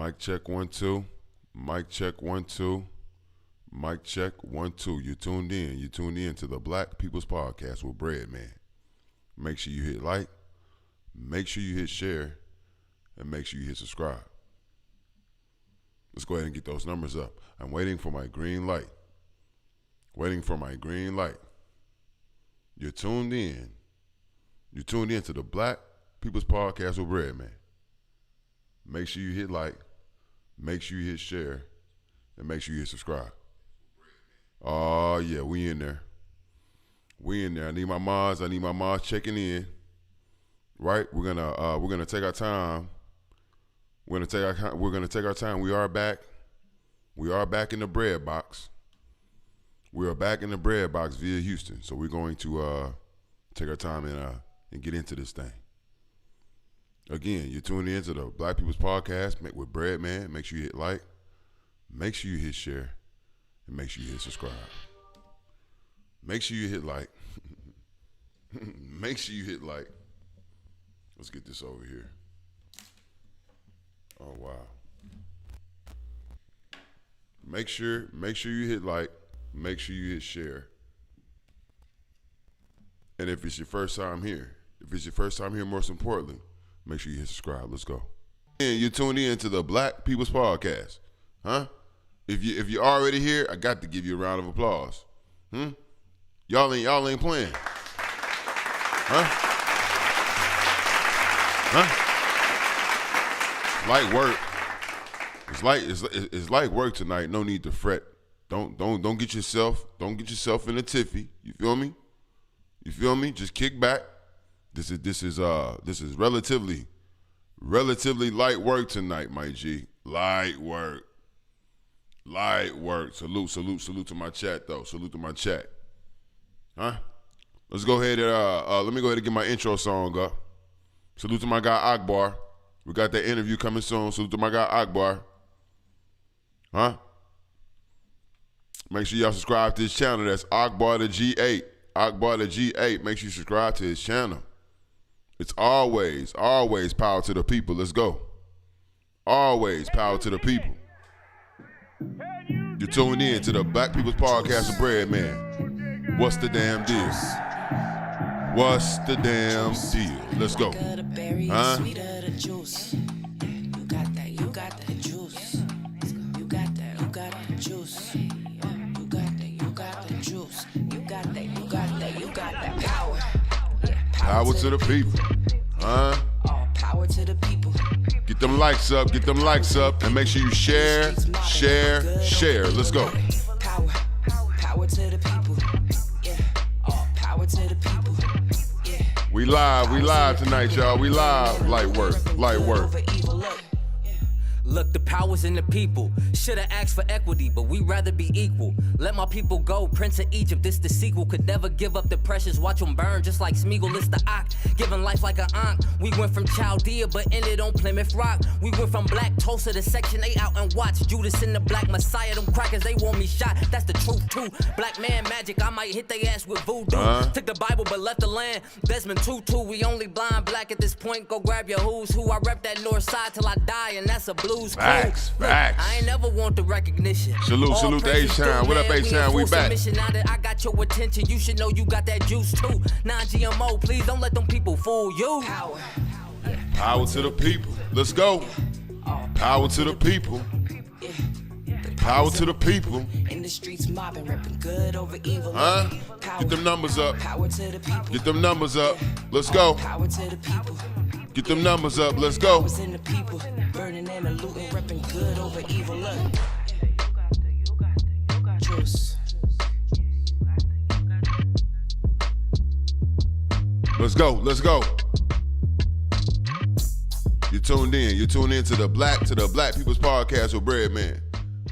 Mic check 1 2. Mic check 1 2. Mic check 1 2. You tuned in. You tuned in to the Black People's Podcast with Breadman. Make sure you hit like, make sure you hit share, and make sure you hit subscribe. Let's go ahead and get those numbers up. I'm waiting for my green light. Waiting for my green light. You're tuned in. You tuned in to the Black People's Podcast with Breadman. Make sure you hit like, make sure you hit share, and make sure you hit subscribe. Oh yeah, we in there. We in there. I need my moms checking in. Right? We're gonna take our time. We're gonna take our time. We are back. We are back in the bread box. We are back in the bread box via Houston. So we're going to take our time and get into this thing. Again, you're tuning in to the Black People's Podcast with Breadman. Make sure you hit like, make sure you hit share, and make sure you hit subscribe. Make sure you hit like. Make sure you hit like. Let's get this over here. Oh wow. Make sure you hit like, make sure you hit share. And if it's your first time here, most importantly, make sure you hit subscribe. Let's go. And you're tuned in to the Black People's Podcast. Huh? If you're already here, I got to give you a round of applause. Y'all ain't playing. Huh? Light work. It's like work tonight. No need to fret. Don't get yourself in a tiffy. You feel me? You feel me? Just kick back. This is relatively light work tonight, my G. Light work. Salute to my chat though. Salute to my chat. Huh? Let's go ahead and let me go ahead and get my intro song up. Salute to my guy Akbar. We got that interview coming soon. Salute to my guy Akbar. Huh? Make sure y'all subscribe to his channel. That's Akbar the G8. Akbar the G8. Make sure you subscribe to his channel. It's always power to the people. Let's go. Always power to the people. You're tuned in to the Black People's Podcast with Breadman. What's the damn deal? What's the damn deal? Let's go. Huh? Power to the people. Huh? Power to the people. Get them likes up, and make sure you share. Let's go. Power to the people. Yeah. Power to the people. Yeah. We live tonight, y'all. We live. Light work. Look, the power's in the people. Should've asked for equity, but we'd rather be equal. Let my people go, Prince of Egypt, this the sequel. Could never give up the precious, watch them burn just like Smeagol, it's the Ock. Giving life like an Ankh. We went from Chaldea, but ended on Plymouth Rock. We went from Black Tulsa to Section 8 out and watch. Judas in the Black Messiah, them crackers, they want me shot. That's the truth too. Black man magic, I might hit they ass with voodoo. Took the Bible, but left the land. Desmond Tutu, we only blind black at this point. Go grab your who's who. I rep that north side till I die, and that's a blues. Facts. I ain't never want the recognition. Salute to H-Town. What up, H-Town? We back. Now that I got your attention, you should know you got that juice too. Non-GMO, please don't let them people fool you. Power to the people. Let's go. Power to the people. Power to the people. In the streets mobbing, repping good over evil. Huh? Get them numbers up. Power to the people. Get them numbers up. Let's go. Power to the people. Get them numbers up. Let's go. Powers in the people. Burning and a looting, repping good over evil. Look. Truce. Let's go. You're tuned in to the Black People's Podcast with Breadman.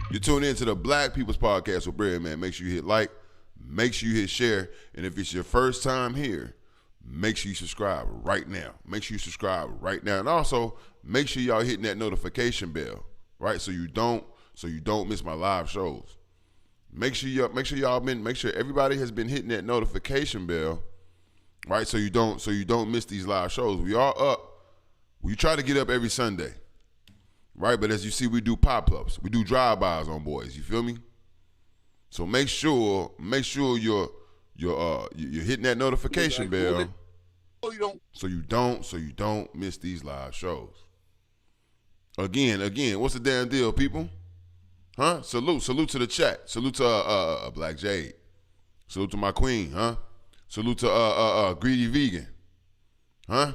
You're tuned in to the Black People's Podcast with Breadman. Make sure you hit like, make sure you hit share, and if it's your first time here, make sure you subscribe right now. And also make sure y'all hitting that notification bell, right? So you don't miss my live shows. Make sure everybody has been hitting that notification bell, right? So you don't miss these live shows. We are up. We try to get up every Sunday. right? But as you see, we do pop-ups. We do drive-bys on boys. You feel me? So make sure you're hitting that notification bell so you don't miss these live shows. Again, what's the damn deal, people? Huh? Salute to the chat. Salute to Black Jade. Salute to my queen, huh? Salute to Greedy Vegan. Huh?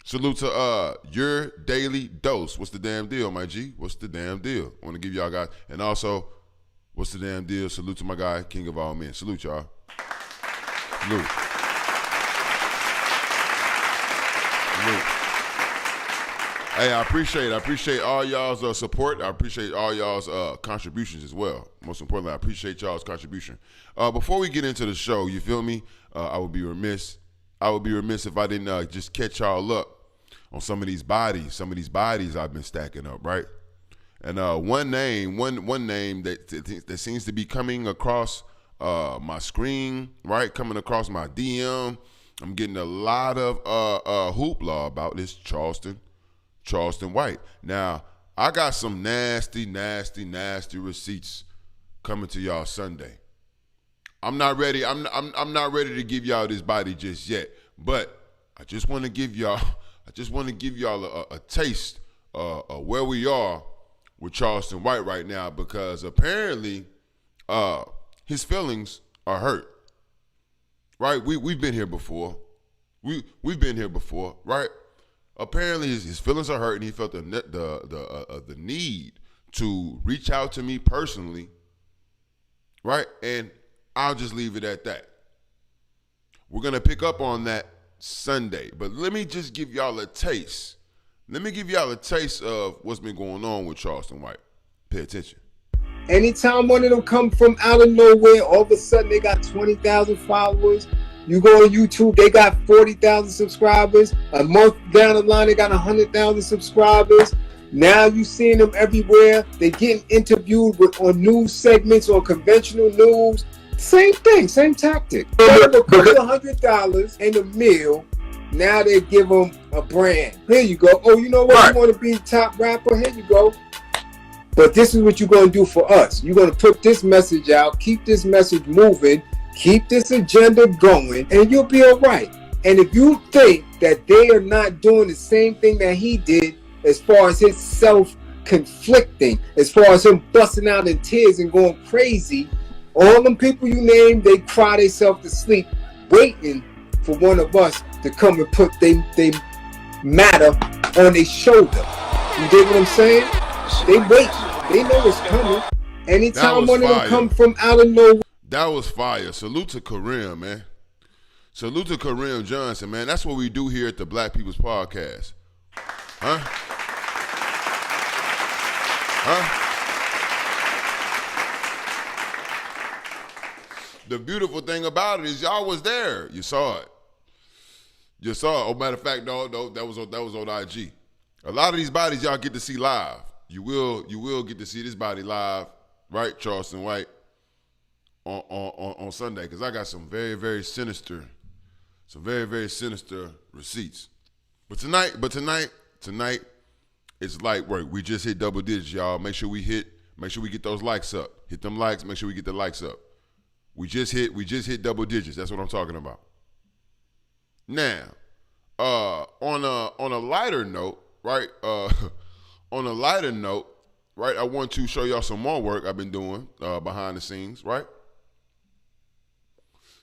Salute to Your Daily Dose. What's the damn deal, my G? What's the damn deal? I want to give y'all guys. And also, what's the damn deal? Salute to my guy, King of All Men. Salute, y'all. Salute. Salute. Hey, I appreciate all y'all's support. I appreciate all y'all's contributions as well. Most importantly, I appreciate y'all's contribution. Before we get into the show, you feel me? I would be remiss if I didn't just catch y'all up on some of these bodies I've been stacking up, right? And one name that seems to be coming across my screen, right? Coming across my DM. I'm getting a lot of hoopla about this Charleston White. Now, I got some nasty receipts coming to y'all Sunday. I'm not ready. I'm not ready to give y'all this body just yet. But I just want to give y'all a taste of where we are with Charleston White right now, because apparently his feelings are hurt. Right? We've been here before. We've been here before, right? Apparently his feelings are hurt, and he felt the need to reach out to me personally, right? And I'll just leave it at that. We're going to pick up on that Sunday, but let me just give y'all a taste. Let me give y'all a taste of what's been going on with Charleston White. Pay attention. Anytime one of them come from out of nowhere, all of a sudden they got 20,000 followers. You go on YouTube, they got 40,000 subscribers. A month down the line, they got 100,000 subscribers. Now you seeing them everywhere. They getting interviewed on news segments, on conventional news. Same thing, same tactic. They have a couple of $100 and a meal. Now they give them a brand. Here you go. Oh, you know what? Right. You want to be top rapper? Here you go. But this is what you're going to do for us. You're going to put this message out, keep this message moving, keep this agenda going, and you'll be all right. And if you think that they are not doing the same thing that he did, as far as his self-conflicting, as far as him busting out in tears and going crazy, all them people you named, they cry themselves to sleep, waiting for one of us to come and put they matter on their shoulder. You dig what I'm saying? They wait. They know it's coming. Anytime one of them come from out of nowhere. That was fire. Salute to Kareem, man. Salute to Kareem Johnson, man. That's what we do here at the Black People's Podcast. Huh? The beautiful thing about it is y'all was there. You saw it. Oh, matter of fact, no, that was on IG. A lot of these bodies y'all get to see live. You will get to see this body live, right, Charleston White, on Sunday, because I got some very, very sinister receipts. But tonight, it's light work. We just hit double digits, y'all. Make sure we get those likes up. Hit them likes. Make sure we get the likes up. We just hit double digits. That's what I'm talking about. Now, on a lighter note, right? On a lighter note, right? I want to show y'all some more work I've been doing behind the scenes, right?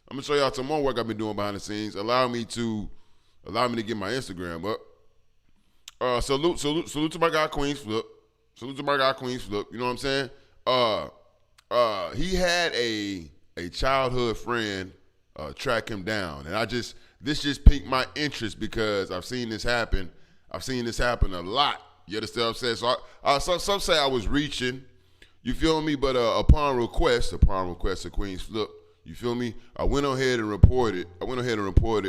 I'm gonna show y'all some more work I've been doing behind the scenes. Allow me to get my Instagram up. Salute to my guy Queens Flip. Salute to my guy Queens Flip. You know what I'm saying? He had a childhood friend track him down, and this just piqued my interest because I've seen this happen. I've seen this happen a lot. You understand what I'm saying? So some say I was reaching. You feel me? But upon request of Queens Flip, you feel me? I went ahead and reported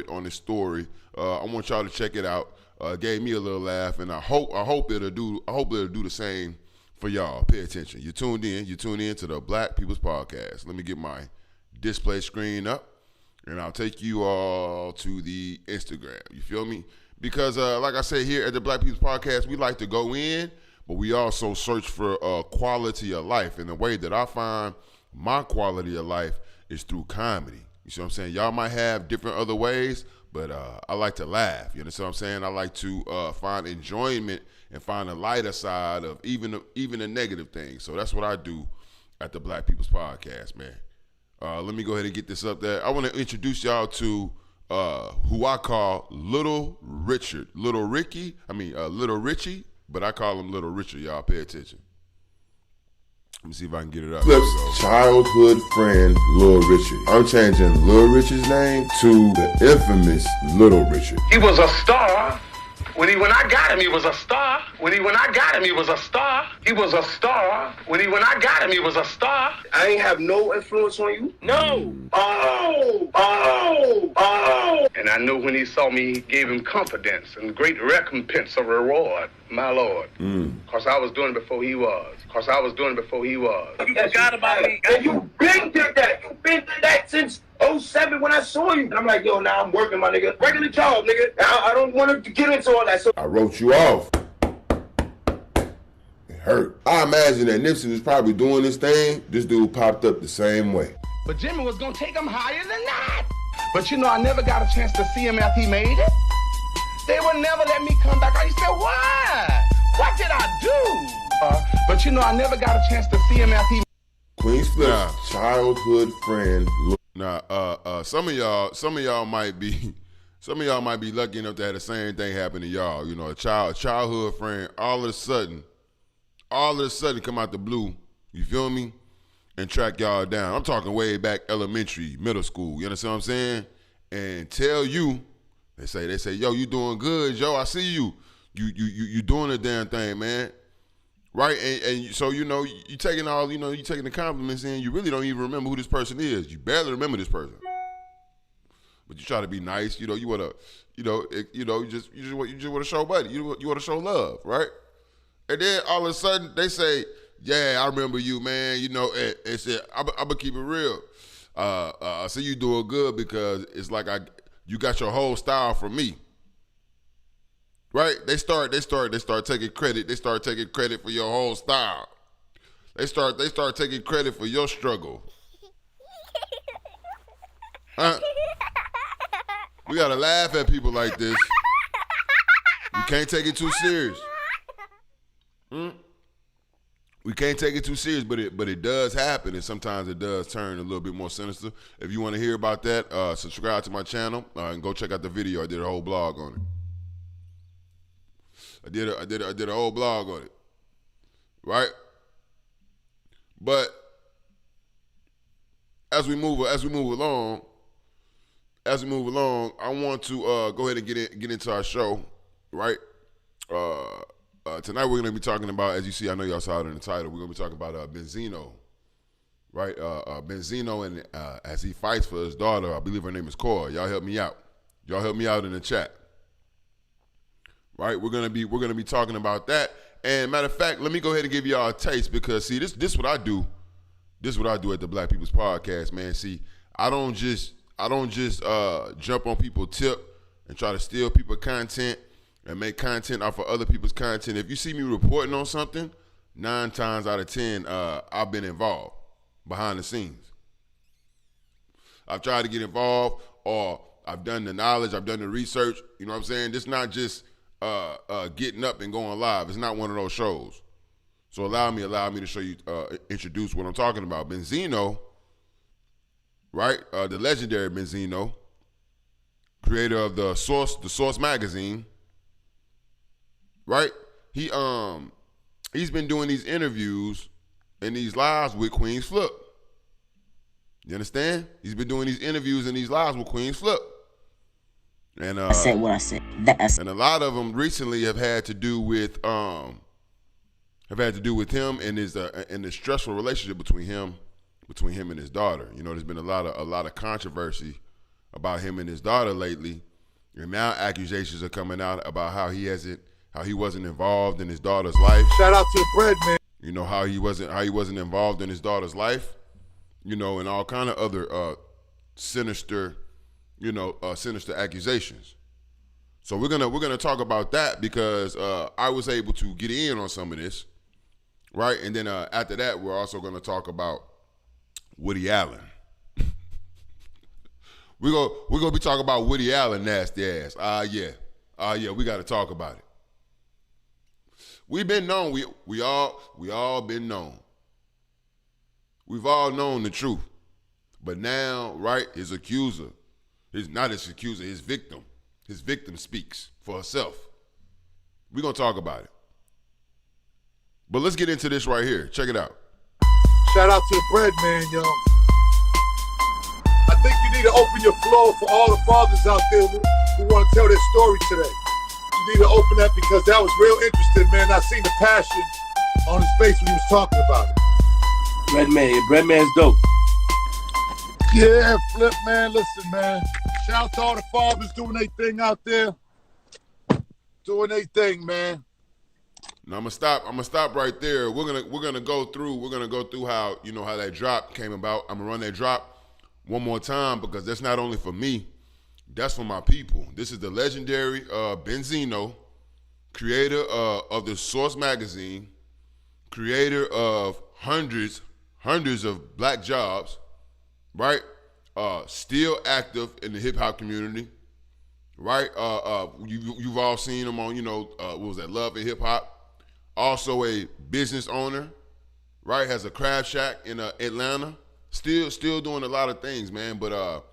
on this story. I want y'all to check it out. Gave me a little laugh, and I hope it'll do the same for y'all. Pay attention. You tuned in to the Black People's Podcast. Let me get my display screen up, and I'll take you all to the Instagram. You feel me? Because like I said, here at the Black People's Podcast, we like to go in, but we also search for quality of life. And the way that I find my quality of life is through comedy. You see what I'm saying? Y'all might have different other ways, but I like to laugh. You understand what I'm saying? I like to find enjoyment and find a lighter side of even the negative things. So that's what I do at the Black People's Podcast, man. Let me go ahead and get this up there. I want to introduce y'all to who I call Little Richard. Little Richie, but I call him Little Richard. Y'all pay attention. Let me see if I can get it up. Flip's childhood friend, Lil Richard. I'm changing Lil Richard's name to the infamous Little Richard. He was a star. When I got him, he was a star. When I got him, he was a star. He was a star. When I got him, he was a star. I ain't have no influence on you? No. Oh! And I knew when he saw me, he gave him confidence and great recompense of reward, my Lord. Because I was doing it before he was. You forgot about me. And you been did that. You been did that since 07 when I saw you. And I'm like, yo, now I'm working, my nigga. Regular job, nigga. I don't want to get into all that. So I wrote you off. It hurt. I imagine that Nipsey was probably doing this thing. This dude popped up the same way. But Jimmy was going to take him higher than that. But I never got a chance to see him after he made it. They would never let me come back. I said, why? What did I do? But I never got a chance to see him after he. Queen's Flip's childhood friend. Now, some of y'all might be lucky enough to have the same thing happen to y'all. You know, a childhood friend, all of a sudden come out the blue. You feel me? And track y'all down. I'm talking way back elementary, middle school. You understand what I'm saying? And tell you, they say, yo, you doing good, yo. I see you. You doing the damn thing, man. Right? And so, you taking you taking the compliments in, you really don't even remember who this person is. You barely remember this person. But you try to be nice, you want to, you just want to show buddy. You want to show love, right? And then all of a sudden they say, yeah, I remember you, man. And said, I'm gonna keep it real. I see you doing good because it's like you got your whole style from me. Right? They start taking credit. They start taking credit for your whole style. They start taking credit for your struggle. We gotta laugh at people like this. You can't take it too serious. We can't take it too serious, but it does happen, and sometimes it does turn a little bit more sinister. If you want to hear about that, subscribe to my channel and go check out the video. I did a whole blog on it. I did a whole blog on it, right? But as we move along, I want to go ahead and get into our show, right? Tonight we're going to be talking about, as you see, I know y'all saw it in the title, we're going to be talking about Benzino, right? Benzino, and as he fights for his daughter, I believe her name is Cora. Y'all help me out. Y'all help me out in the chat. Right, we're gonna be talking about that. And matter of fact, let me go ahead and give y'all a taste, because see, this what I do. This is what I do at the Black People's Podcast, man. See, I don't just jump on people's tip and try to steal people's content and make content off of other people's content. If you see me reporting on something, 9 times out of 10, I've been involved behind the scenes. I've tried to get involved, or I've done the knowledge, I've done the research. You know what I'm saying? This not just getting up and going live. It's not one of those shows. So allow me to show you, introduce what I'm talking about. Benzino, right? The legendary Benzino, creator of the Source magazine, right? He's been doing these interviews and these lives with Queen's Flip. You understand? He's been doing these interviews and these lives with Queen's Flip. And I said what I said. And a lot of them recently have had to do with him and the stressful relationship between him and his daughter. There's been a lot of controversy about him and his daughter lately, and now accusations are coming out about how he wasn't involved in his daughter's life. Shout out to Breadman. How he wasn't involved in his daughter's life. And all kind of other sinister accusations. So we're gonna talk about that because I was able to get in on some of this, right? And then after that, we're also gonna talk about Woody Allen. we're gonna be talking about Woody Allen nasty ass. Yeah, we got to talk about it. We've been known. We all been known. We've all known the truth, but now, right? His accuser, not his accuser, his victim. His victim speaks for herself. We're going to talk about it. But let's get into this right here. Check it out. Shout out to the Breadman, yo. I think you need to open your floor for all the fathers out there who want to tell their story today. You need to open that because that was real interesting, man. I seen the passion on his face when he was talking about it. Breadman's dope. Yeah, Flip, man. Listen, man. Shout out to all the fathers doing their thing out there. Doing their thing, man. Now I'm gonna stop right there. We're gonna go through how how that drop came about. I'm gonna run that drop one more time because that's not only for me, that's for my people. This is the legendary Benzino, creator of the Source magazine, creator of hundreds of black jobs, right? Still active in the hip hop community, right? You've all seen him on, what was that, Love and Hip Hop. Also a business owner, right? Has a crab shack in Atlanta. Still doing a lot of things, man. But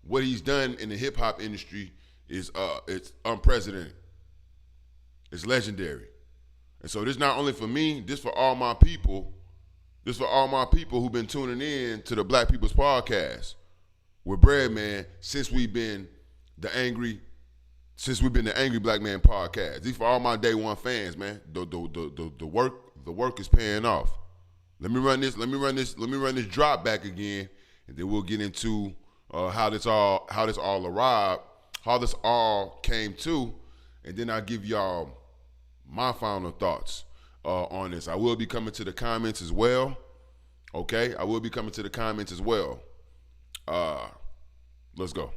what he's done in the hip hop industry is it's unprecedented. It's legendary. And so this not only for me, this for all my people. This for all my people who've been tuning in to the Black People's Podcast with Breadman since we've been the Angry Black Man Podcast. These for all my day one fans, man. The work is paying off. Let me run this drop back again, and then we'll get into how this all arrived, how this all came to, and then I'll give y'all my final thoughts on this. I will be coming to the comments as well. Okay, I will be coming to the comments as well. Let's go.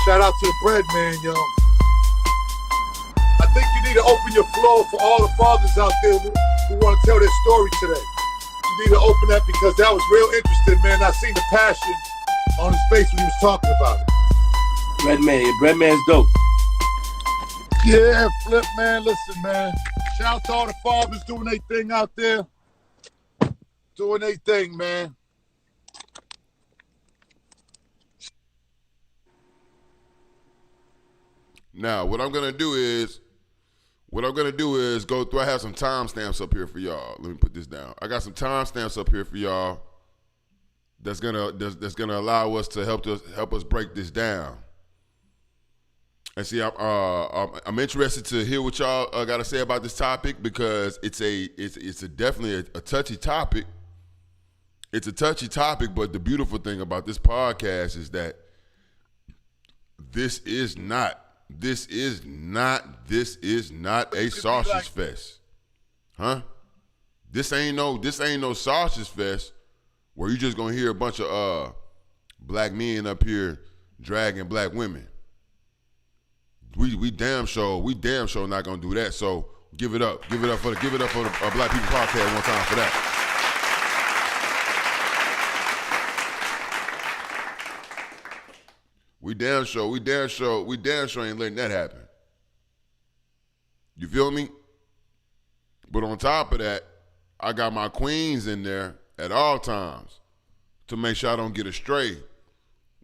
Shout out to the Breadman, yo. I think you need to open your floor for all the fathers out there who want to tell their story today. You need to open that because that was real interesting, man. I seen the passion on his face when he was talking about it. Breadman's dope. Yeah, Flip, man. Listen, man. Shout out to all the fathers doing their thing out there. Doing their thing, man. Now, what I'm gonna do is go through. I have some timestamps up here for y'all. Let me put this down. I got some timestamps up here for y'all. That's gonna allow us to help us break this down. And see, I'm interested to hear what y'all got to say about this topic because it's definitely a touchy topic. It's a touchy topic, but the beautiful thing about this podcast is that this is not a sausage fest. Huh? This ain't no sausage fest where you just gonna hear a bunch of black men up here dragging black women. We damn sure not gonna do that. So give it up for the Black People Podcast one time for that. We damn sure ain't letting that happen. You feel me? But on top of that, I got my queens in there at all times to make sure I don't get astray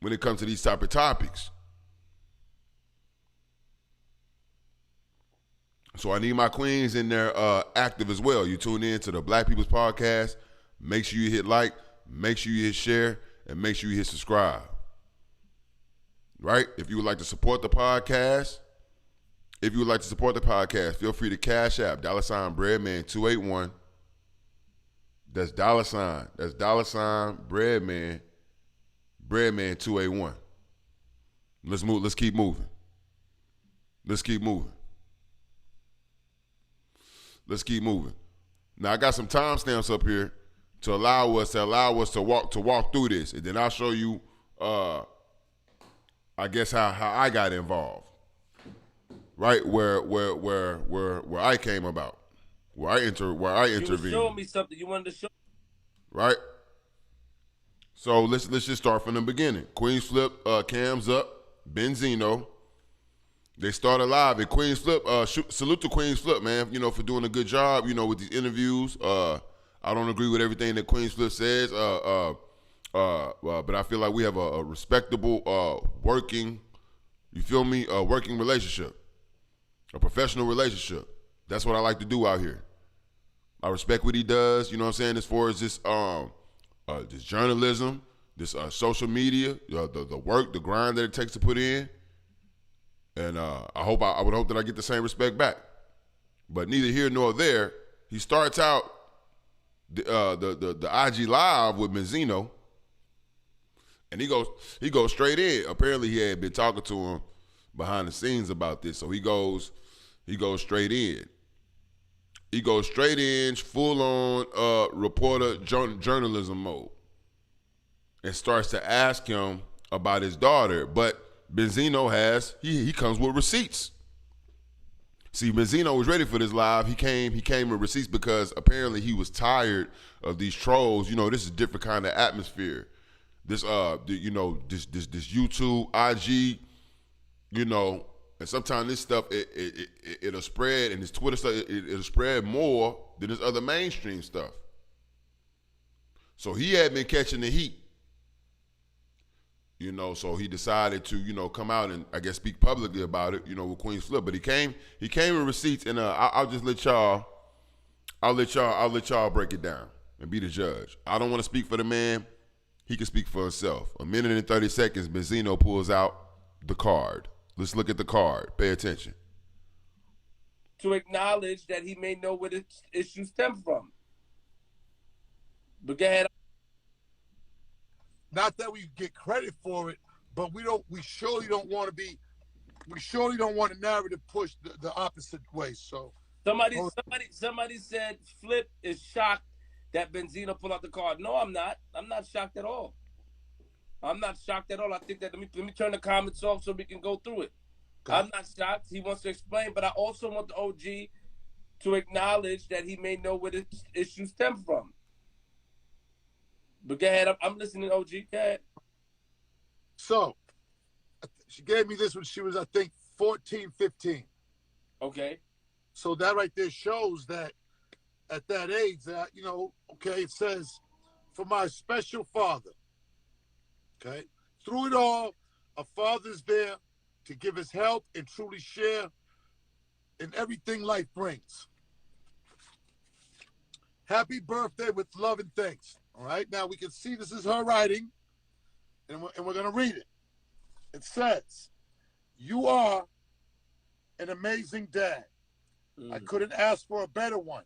when it comes to these type of topics. So I need my queens in there active as well. You tune in to the Black People's Podcast. Make sure you hit like, make sure you hit share, and make sure you hit subscribe. Right? If you would like to support the podcast, feel free to Cash App, $Breadman281. That's Breadman281. Let's move. Let's keep moving. Now I got some timestamps up here to allow us to walk through this, and then I'll show you I guess how I got involved, right? Where I came about, where I intervened. You were showing me something. You wanted to show. Right. So let's just start from the beginning. Queens Flip, Cam's up, Benzino. They started live at Queens Flip. Salute to Queens Flip, man. You know, for doing a good job. You know, with these interviews. I don't agree with everything that Queens Flip says. But I feel like we have a respectable, working. You feel me? Working relationship, a professional relationship. That's what I like to do out here. I respect what he does. You know what I'm saying? As far as this journalism, this social media, the work, the grind that it takes to put in. And I would hope that I get the same respect back. But neither here nor there. He starts out the IG live with Benzino, and he goes straight in. Apparently, he had been talking to him behind the scenes about this, so he goes straight in. He goes straight in, full on reporter journalism mode, and starts to ask him about his daughter. But Benzino he comes with receipts. See, Benzino was ready for this live. He came with receipts because apparently he was tired of these trolls. You know, this is a different kind of atmosphere. This this YouTube, IG, you know, and sometimes this stuff it'll spread, and this Twitter stuff it'll spread more than this other mainstream stuff. So he had been catching the heat. You know, so he decided to, you know, come out and I guess speak publicly about it, you know, with Queen's Flip. But he came with receipts, and I'll let y'all break it down and be the judge. I don't want to speak for the man. He can speak for himself. A minute and 30 seconds, Benzino pulls out the card. Let's look at the card. Pay attention. To acknowledge that he may know where the issue stem from. But go ahead. Not that we get credit for it, but we surely don't want the narrative pushed the opposite way. So somebody said Flip is shocked that Benzino pulled out the card. No, I'm not. I'm not shocked at all. I think that let me turn the comments off so we can go through it. Okay. I'm not shocked. He wants to explain, but I also want the OG to acknowledge that he may know where the issue stem from. But go ahead, I'm listening, OG. Go ahead. So, she gave me this when she was, I think, 14, 15. Okay. So that right there shows that at that age, that, you know, okay, it says, for my special father, okay? Through it all, a father's there to give his help and truly share in everything life brings. Happy birthday with love and thanks. All right, now we can see this is her writing, and we're going to read it. It says, you are an amazing dad. I couldn't ask for a better one.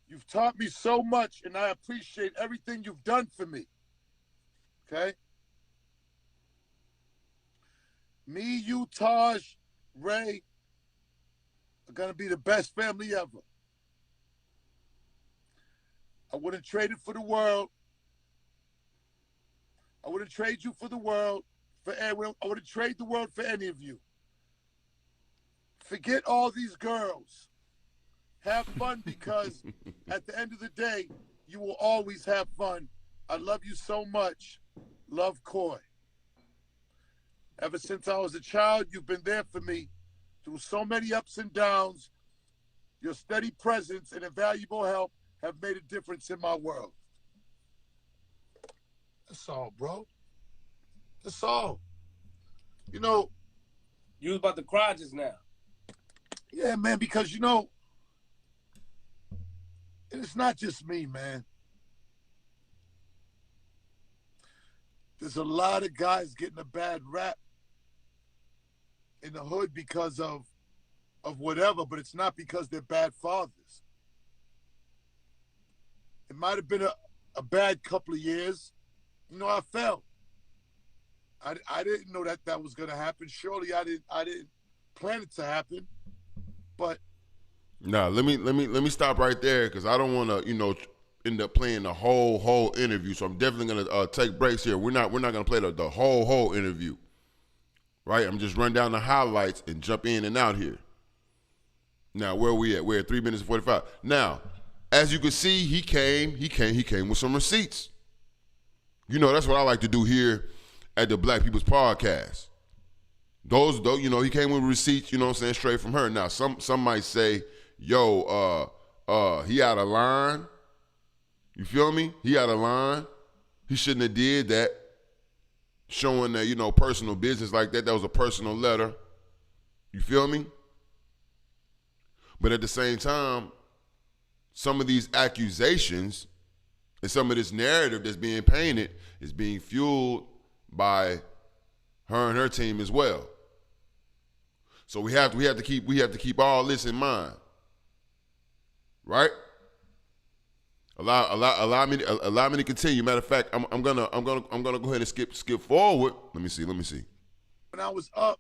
You've taught me so much, and I appreciate everything you've done for me. Okay? Me, you, Taj, Ray are going to be the best family ever. I wouldn't trade it for the world. I wouldn't trade you for the world. I wouldn't trade the world for any of you. Forget all these girls. Have fun because at the end of the day, you will always have fun. I love you so much. Love, Coy. Ever since I was a child, you've been there for me through so many ups and downs. Your steady presence and invaluable help have made a difference in my world. That's all, bro. That's all. You know. You was about to cry just now. Yeah, man, because, you know, it's not just me, man. There's a lot of guys getting a bad rap in the hood because of whatever, but it's not because they're bad fathers. It might have been a bad couple of years. You know, I fell. I didn't know that was going to happen. Surely I didn't plan it to happen. But now let me stop right there because I don't want to, you know, end up playing the whole interview. So I'm definitely going to take breaks here. We're not going to play the whole interview. right? I'm just run down the highlights and jump in and out here. Now, where are we at? We're at 3 minutes and 45. Now, as you can see, he came with some receipts. You know, that's what I like to do here at the Black People's Podcast. Those, though, you know, he came with receipts, you know what I'm saying, straight from her. Now, some might say, yo, he out of line. You feel me? He out of line. He shouldn't have did that. Showing that, you know, personal business like that. That was a personal letter. You feel me? But at the same time, some of these accusations and some of this narrative that's being painted is being fueled by her and her team as well. So we have to keep all this in mind, right? Allow me to continue. Matter of fact, I'm gonna go ahead and skip forward. Let me see. When I was up,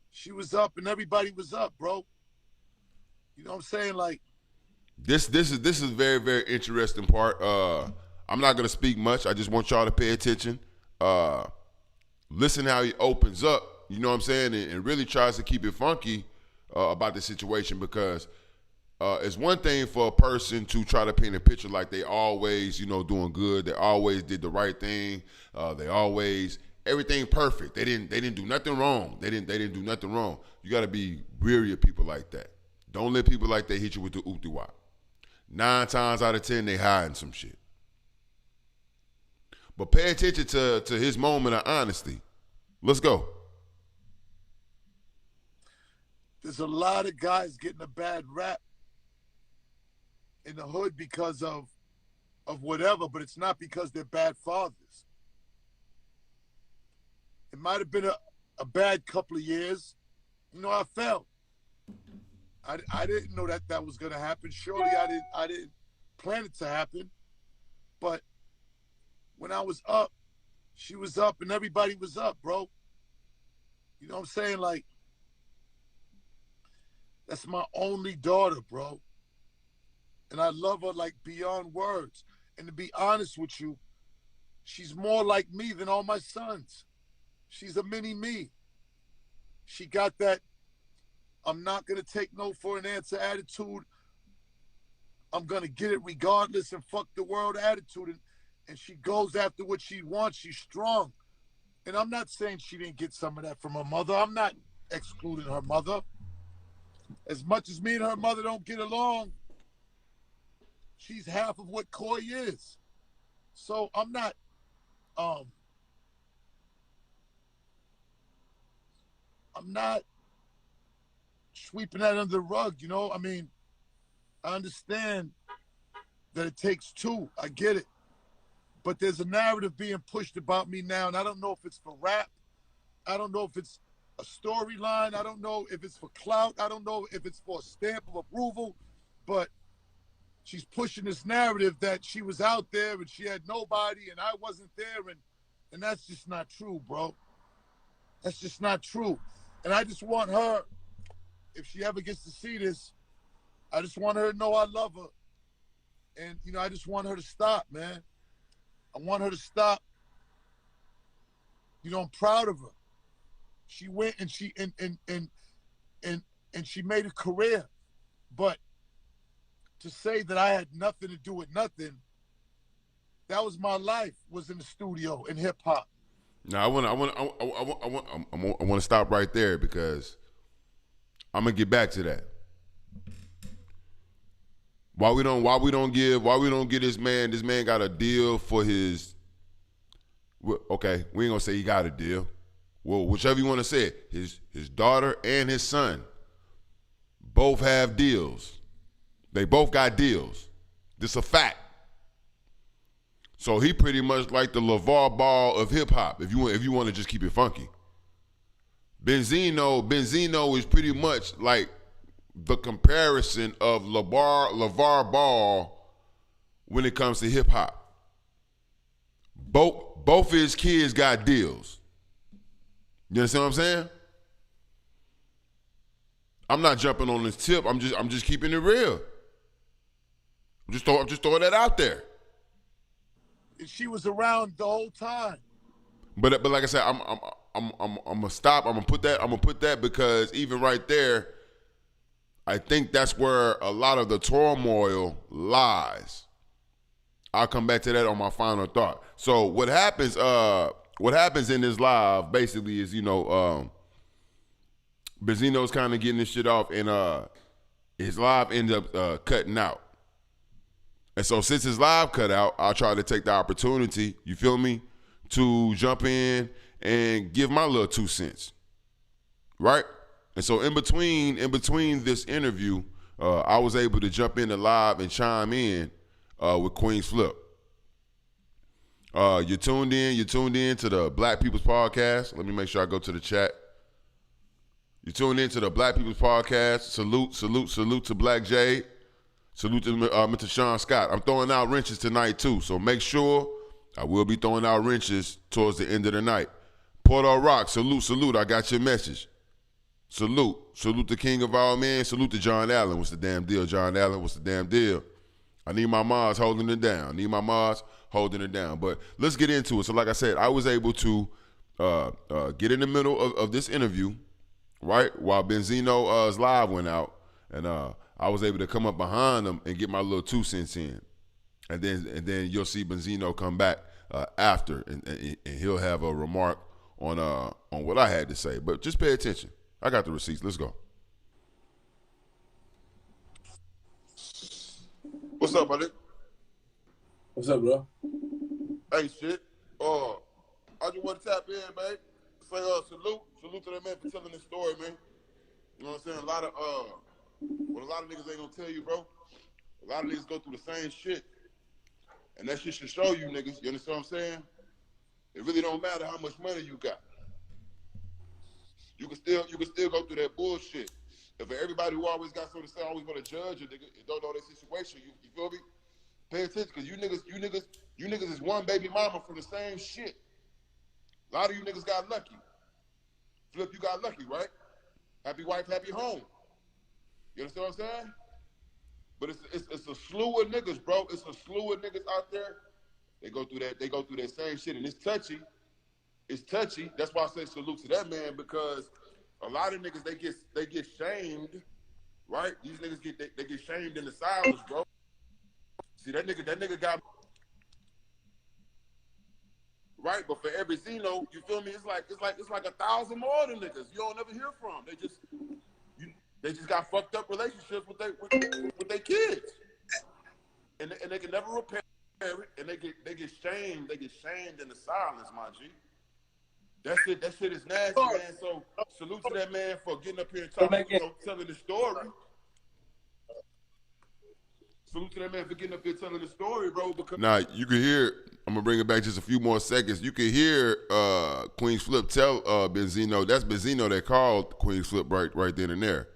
she was up, and everybody was up, bro. You know what I'm saying? Like, this is very, very interesting part. I'm not gonna speak much. I just want y'all to pay attention. Listen how he opens up. You know what I'm saying, and really tries to keep it funky about the situation, because it's one thing for a person to try to paint a picture like they always, you know, doing good. They always did the right thing. They always everything perfect. They didn't do nothing wrong. They didn't do nothing wrong. You got to be weary of people like that. Don't let people like that hit you with the oop-de-wop. 9 times out of 10, they hiding some shit. But pay attention to his moment of honesty. Let's go. There's a lot of guys getting a bad rap in the hood because of whatever, but it's not because they're bad fathers. It might have been a bad couple of years. You know, I fell. I didn't know that was going to happen. Surely I didn't plan it to happen. But when I was up, she was up, and everybody was up, bro. You know what I'm saying? Like, that's my only daughter, bro. And I love her like beyond words. And to be honest with you, she's more like me than all my sons. She's a mini me. She got that I'm not going to take no for an answer attitude. I'm going to get it regardless and fuck the world attitude. And she goes after what she wants. She's strong. And I'm not saying she didn't get some of that from her mother. I'm not excluding her mother. As much as me and her mother don't get along, she's half of what Koi is. So I'm not sweeping that under the rug, you know? I mean, I understand that it takes two. I get it. But there's a narrative being pushed about me now, and I don't know if it's for rap. I don't know if it's a storyline. I don't know if it's for clout. I don't know if it's for a stamp of approval. But she's pushing this narrative that she was out there and she had nobody and I wasn't there. And that's just not true, bro. That's just not true. And I just want her, if she ever gets to see this, I just want her to know I love her. And, you know, I just want her to stop, man. I want her to stop. You know, I'm proud of her. She went and she and she made a career. But to say that I had nothing to do with nothing, that was my life, was in the studio in hip hop. Now I want to stop right there, because I'm gonna get back to that. Why we don't get this man got a deal for his, okay, we ain't gonna say he got a deal. Well, whichever you want to say it, his daughter and his son both have deals. They both got deals. This a fact. So he pretty much like the LeVar Ball of hip hop, if you want to just keep it funky. Benzino is pretty much like the comparison of LeVar Ball when it comes to hip hop. Both of his kids got deals. You understand what I'm saying? I'm not jumping on this tip. I'm just keeping it real. I'm just throwing that out there. She was around the whole time. But like I said, gonna stop. I'm gonna put that because even right there, I think that's where a lot of the turmoil lies. I'll come back to that on my final thought. So what happens in this live basically is, Benzino's kind of getting this shit off, and his live ends up cutting out. And so since his live cut out, I'll try to take the opportunity, you feel me, to jump in and give my little 2 cents. Right? And so in between this interview, I was able to jump in the live and chime in with Queen's Flip. You tuned in to the Black People's Podcast. Let me make sure I go to the chat. You tuned in to the Black People's Podcast. Salute to Black Jade. Salute to Mr. Sean Scott. I'm throwing out wrenches tonight too, so make sure I will be throwing out wrenches towards the end of the night. Porto Rock, salute. I got your message. Salute the king of all men. Salute to John Allen. What's the damn deal, John Allen? What's the damn deal? I need my mods holding it down. But let's get into it. So like I said, I was able to get in the middle of this interview, right, while Benzino's live went out, and I was able to come up behind him and get my little 2 cents in. And then you'll see Benzino come back after, and he'll have a remark on what I had to say. But just pay attention. I got the receipts. Let's go. What's up, buddy? What's up, bro? Hey, shit. I just want to tap in, man. Say salute to that man for telling this story, man. You know what I'm saying? What a lot of niggas ain't gonna tell you, bro. A lot of niggas go through the same shit. And that shit should show you niggas, you understand what I'm saying? It really don't matter how much money you got. You can still go through that bullshit. If everybody who always got something to say always want to judge a nigga and don't know their situation, you feel me? Pay attention, because you niggas is one baby mama from the same shit. A lot of you niggas got lucky. Flip, you got lucky, right? Happy wife, happy home. You understand what I'm saying? But it's a slew of niggas, bro. It's a slew of niggas out there. They go through that same shit, and it's touchy. It's touchy. That's why I say salute to that man, because a lot of niggas they get shamed, right? These niggas they get shamed in the silence, bro. See that nigga got right, but for every Zeno, you feel me? It's like 1,000 more than niggas you don't ever hear from. They just got fucked up relationships with their kids, and they can never repair it, and they get shamed. They get shamed in the silence, my G. That shit is nasty, man. So salute to that man for getting up here and talking, telling the story. Salute to that man for getting up here telling the story, bro. Because now you can hear. I'm gonna bring it back just a few more seconds. You can hear Queen's Flip tell Benzino. That's Benzino that called Queen's Flip right then and there.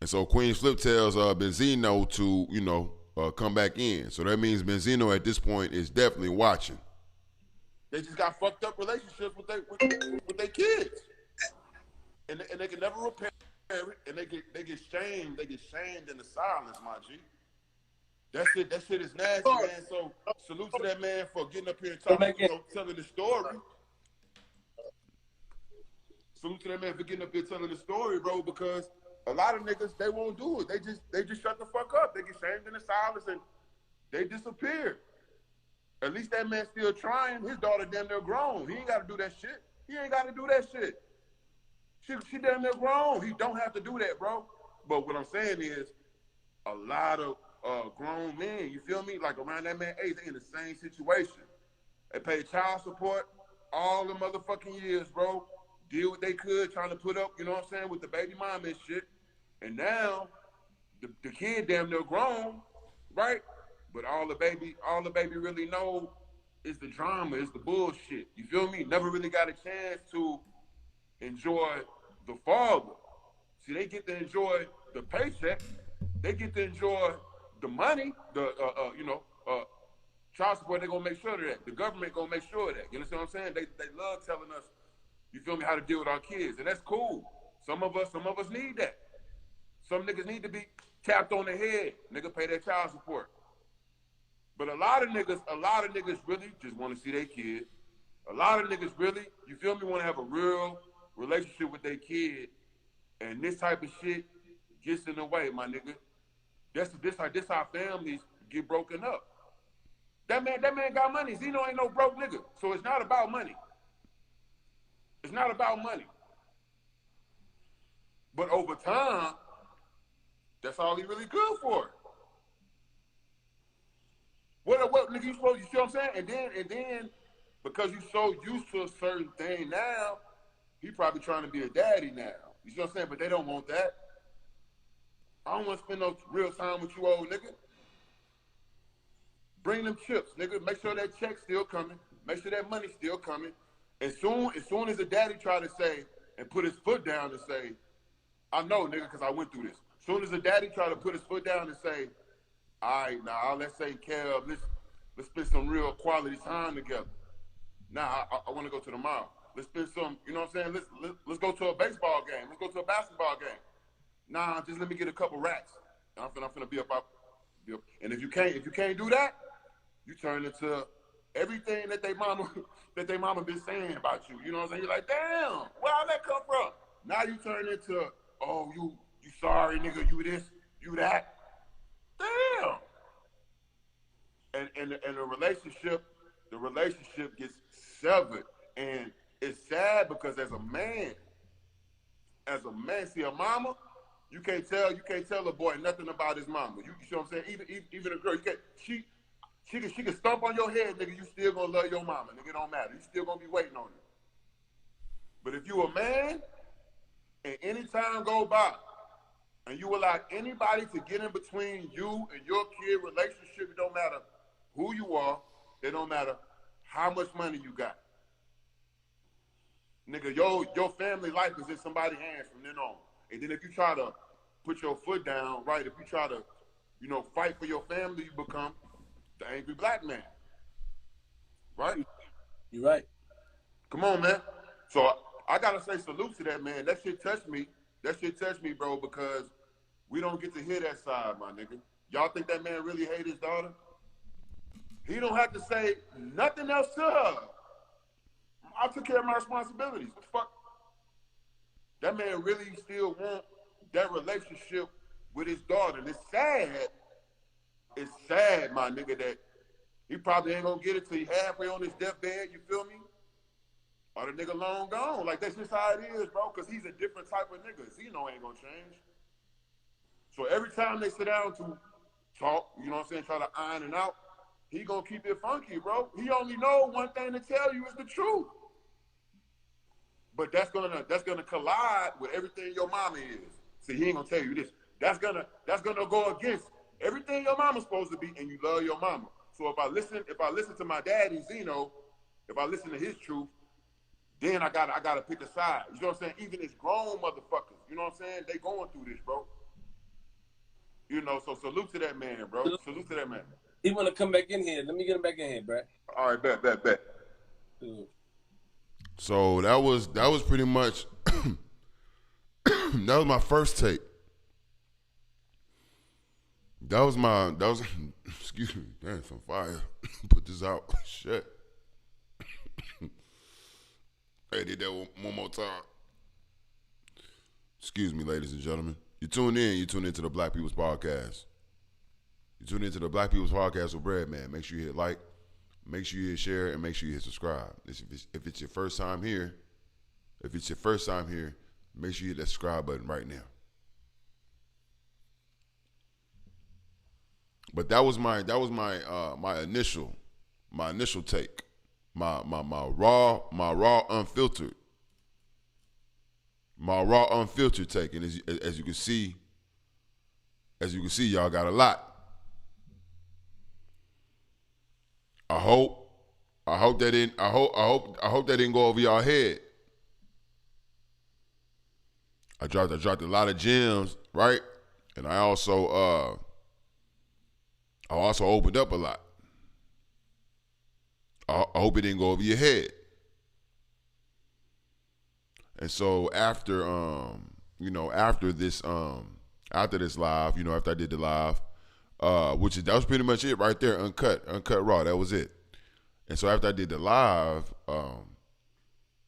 And so Queen's Flip tells Benzino to come back in. So that means Benzino at this point is definitely watching. They just got fucked up relationships with their kids, and they can never repair it, and they get shamed. They get shamed in the silence, my G. That shit is nasty, man. So salute to that man for getting up here and talking, telling the story. Salute to that man for getting up here telling the story, bro. Because a lot of niggas, they won't do it. They just shut the fuck up. They get shamed in the silence and they disappear. At least that man still trying. His daughter damn near grown. He ain't got to do that shit. He ain't got to do that shit. She damn near grown. He don't have to do that, bro. But what I'm saying is, a lot of grown men, you feel me? Like around that man age, they in the same situation. They pay child support all the motherfucking years, bro. Did what they could, trying to put up, you know what I'm saying, with the baby mom and shit. And now, the kid damn near grown, right? But all the baby really know is the drama, is the bullshit. You feel me? Never really got a chance to enjoy the father. See, they get to enjoy the paycheck. They get to enjoy the money, child support. They're gonna make sure of that. The government gonna make sure of that. You understand what I'm saying? They love telling us, you feel me, how to deal with our kids, and that's cool. Some of us need that. Some niggas need to be tapped on the head. Nigga pay their child support. But a lot of niggas really just want to see their kids. A lot of niggas really, you feel me, want to have a real relationship with their kid, and this type of shit gets in the way, my nigga. This how families get broken up. That man got money. Zeno ain't no broke nigga. So it's not about money. It's not about money. But over time, that's all he really good for. What nigga you supposed, you see what I'm saying? And then because you so used to a certain thing now, he probably trying to be a daddy now. You see what I'm saying? But they don't want that. I don't want to spend no real time with you, old nigga. Bring them chips, nigga. Make sure that check's still coming. Make sure that money's still coming. As soon as the daddy try to say and put his foot down and say, I know, nigga, because I went through this. As soon as the daddy try to put his foot down and say, all right, now let's say, Kev, let's spend some real quality time together. Now I want to go to the mall. Let's spend some, you know what I'm saying? Let's go to a baseball game. Let's go to a basketball game. Nah, just let me get a couple racks. I'm finna be up. And if you can't do that, you turn into everything that they mama been saying about you. You know what I'm saying? You're like, damn, where all that come from? Now you turn into, oh, you sorry, nigga, you this, you that. Damn. And the relationship gets severed. And it's sad because as a man, see a mama, you can't tell a boy nothing about his mama. You see what I'm saying? Even a girl, you can't, she can stomp on your head, nigga, you still gonna love your mama, nigga, it don't matter. You still gonna be waiting on her. But if you a man, and any time go by, and you allow anybody to get in between you and your kid relationship, it don't matter who you are, it don't matter how much money you got. Nigga, your family life is in somebody's hands from then on. And then if you try to put your foot down, right, if you try to, fight for your family, you become the angry black man. Right? You're right. Come on, man. So I gotta say salute to that, man. That shit touched me. That shit touched me, bro, because we don't get to hear that side, my nigga. Y'all think that man really hate his daughter? He don't have to say nothing else to her. I took care of my responsibilities. What the fuck? That man really still want that relationship with his daughter. And it's sad, my nigga, that he probably ain't gonna get it till he halfway on his deathbed, you feel me? Or the nigga long gone. Like, that's just how it is, bro, because he's a different type of nigga. Zeno ain't gonna change. So every time they sit down to talk, you know what I'm saying, try to iron it out, he gonna keep it funky, bro. He only know one thing to tell you is the truth. But that's gonna collide with everything your mama is. See, he ain't gonna tell you this. That's gonna go against everything your mama's supposed to be, and you love your mama. So if I listen to my daddy Zeno, if I listen to his truth, then I gotta pick a side. You know what I'm saying? Even as grown motherfuckers, you know what I'm saying? They going through this, bro. So salute to that man, bro. Salute to that man. He wanna come back in here. Let me get him back in here, Brad. All right, bet. So that was pretty much that was my first take. That was excuse me, damn, some fire. Put this out. Shit. I did that one more time. Excuse me, ladies and gentlemen. You tune into the Black People's Podcast. You tune into the Black People's Podcast with Breadman. Make sure you hit like, make sure you hit share, and make sure you hit subscribe. If it's your first time here, make sure you hit that subscribe button right now. But that was my initial take, my raw unfiltered take, and as you can see, y'all got a lot. I hope that didn't go over y'all head. I dropped a lot of gems, right? And I also opened up a lot. I hope it didn't go over your head. And so after this live, after I did the live, that was pretty much it right there, uncut raw. That was it. And so after I did the live,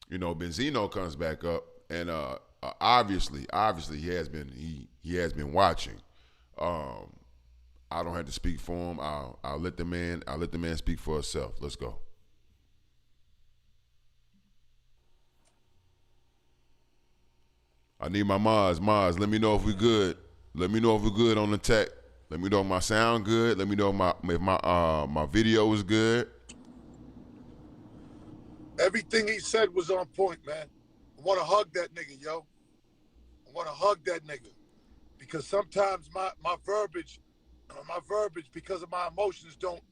you know, Benzino comes back up, and obviously he has been watching. I don't have to speak for him. I'll let the man speak for himself. Let's go. I need my Maz. Maz, let me know if we good. Let me know if we're good on the tech. Let me know if my sound good. Let me know if my video is good. Everything he said was on point, man. I want to hug that nigga, yo. I want to hug that nigga. Because sometimes my verbiage, because of my emotions, don't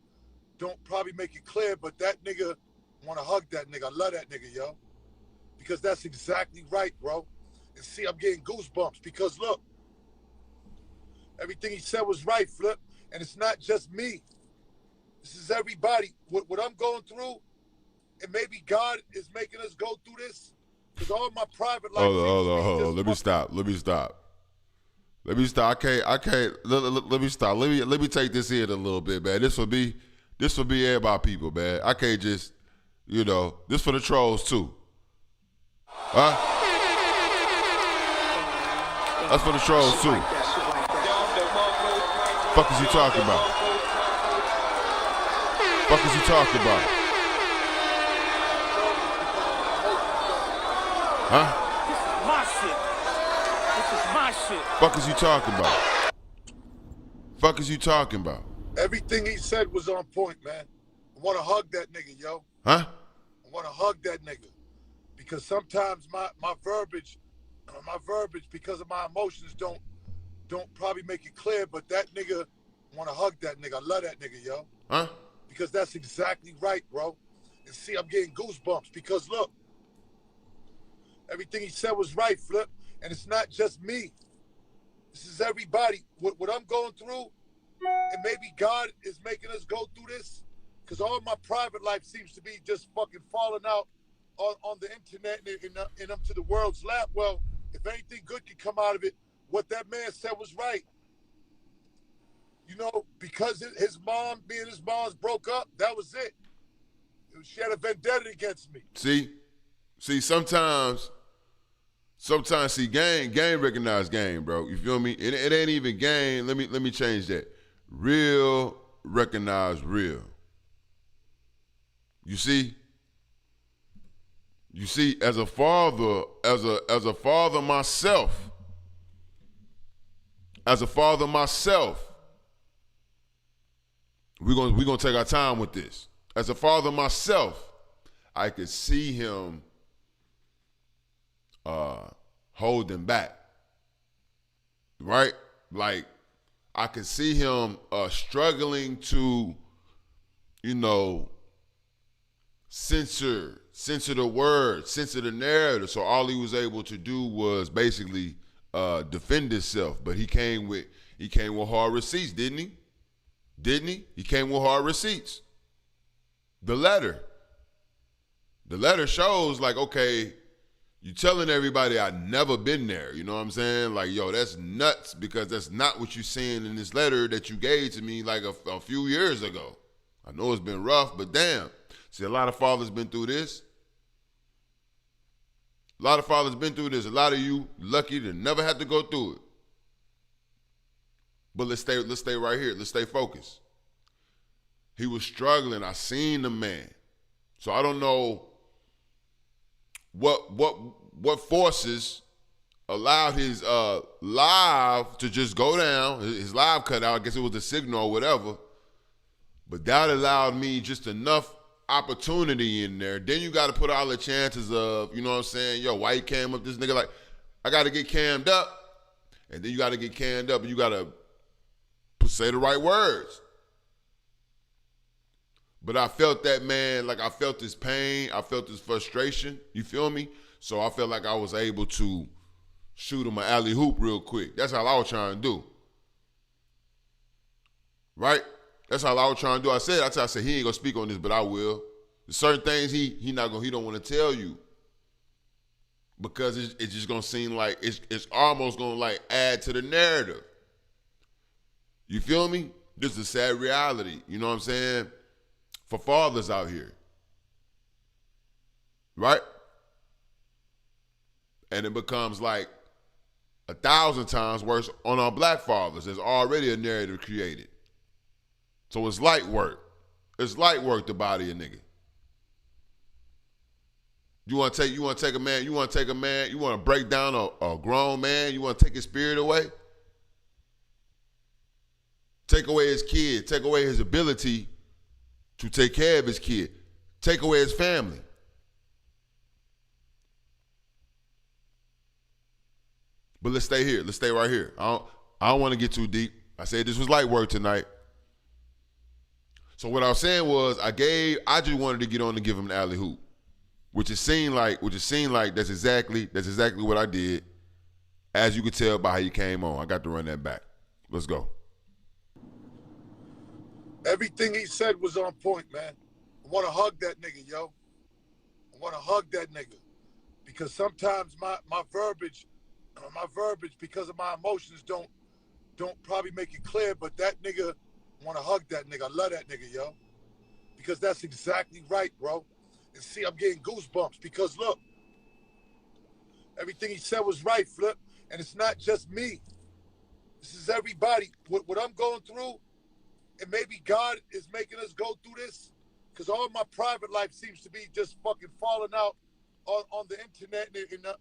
probably make it clear, but that nigga, I want to hug that nigga. I love that nigga, yo. Because that's exactly right, bro. And see, I'm getting goosebumps because, look, everything he said was right, Flip. And it's not just me. This is everybody. What I'm going through, and maybe God is making us go through this, because all my private life. Hold on. Let me stop. I can't. Let me stop. Let me take this in a little bit, man. This will be everybody, people, man. I can't just, you know, this for the trolls too. Huh? That's for the trolls too. Fuck is you talking about? Fuck is you talking about? Huh? This is my shit. Fuck is you talking about? Fuck is you talking about? Everything he said was on point, man. I want to hug that nigga, yo. Huh? I want to hug that nigga. Because sometimes my verbiage, because of my emotions, don't probably make it clear, but that nigga, I want to hug that nigga. I love that nigga, yo. Huh? Because that's exactly right, bro. And see, I'm getting goosebumps because, look, everything he said was right, Flip. And it's not just me. This is everybody. What I'm going through, and maybe God is making us go through this, because all my private life seems to be just fucking falling out on the internet and up to the world's lap. Well, if anything good can come out of it, what that man said was right. You know, because his mom, me and his moms broke up, that was it. She had a vendetta against me. See, sometimes, see, game recognize game, bro. You feel me? It ain't even game. Let me change that. Real recognize real. You see, as a father myself, we're gonna take our time with this. As a father myself, I could see him holding back. Right? Like, I could see him struggling to, you know, censor the words, censor the narrative. So all he was able to do was basically defend himself. But he came with hard receipts, didn't he? He came with hard receipts. The letter shows, like, okay, you telling everybody I never been there. You know what I'm saying? Like, yo, that's nuts, because that's not what you saying in this letter that you gave to me like a few years ago. I know it's been rough, but damn. See, a lot of fathers been through this. A lot of you lucky to never have to go through it. But let's stay right here. Let's stay focused. He was struggling. I seen the man. So I don't know what forces allowed his live to just go down. His live cut out. I guess it was the signal or whatever. But that allowed me just enough opportunity in there. Then you got to put all the chances of, you know what I'm saying, yo, why you cam up this nigga? Like, I got to get cammed up. And then you got to get cammed up and you got to say the right words. But I felt that, man, like I felt his pain. I felt his frustration. You feel me? So I felt like I was able to shoot him an alley hoop real quick. That's all I was trying to do. Right? That's all I was trying to do. I said he ain't gonna speak on this, but I will. There's certain things he don't want to tell you, because it's just gonna seem like it's almost gonna like add to the narrative. You feel me? This is a sad reality. You know what I'm saying? For fathers out here, right? And it becomes like 1,000 times worse on our black fathers. There's already a narrative created. So it's light work. It's light work to body a nigga. You want to take a man, you want to break down a grown man, you want to take his spirit away? Take away his kid, take away his ability to take care of his kid, take away his family. But let's stay here. Let's stay right here. I don't want to get too deep. I said this was light work tonight. So what I was saying was I just wanted to get on and give him an alley hoop, which it seemed like that's exactly what I did. As you could tell by how you came on, I got to run that back. Let's go. Everything he said was on point, man. I want to hug that nigga, yo. I want to hug that nigga because sometimes my verbiage, because of my emotions, don't probably make it clear. But that nigga, I want to hug that nigga. I love that nigga, yo, because that's exactly right, bro. And see, I'm getting goosebumps because look, everything he said was right, Flip, and it's not just me. This is everybody. What I'm going through, and maybe God is making us go through this, because all my private life seems to be just fucking falling out on the internet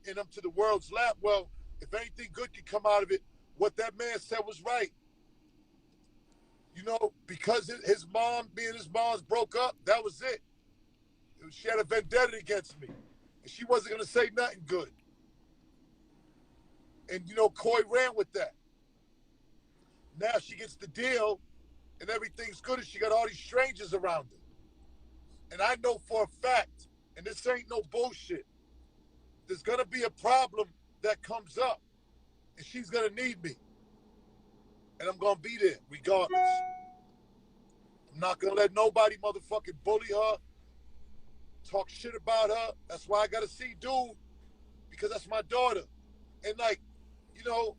and up to the world's lap. Well, if anything good can come out of it, what that man said was right. You know, because me and his mom's broke up, that was it. She had a vendetta against me. And she wasn't going to say nothing good. And, you know, Coy ran with that. Now she gets the deal, and everything's good, and she got all these strangers around her. And I know for a fact, and this ain't no bullshit, there's going to be a problem that comes up, and she's going to need me. And I'm going to be there regardless. I'm not going to let nobody motherfucking bully her, talk shit about her. That's why I got to see dude, because that's my daughter. And like, you know,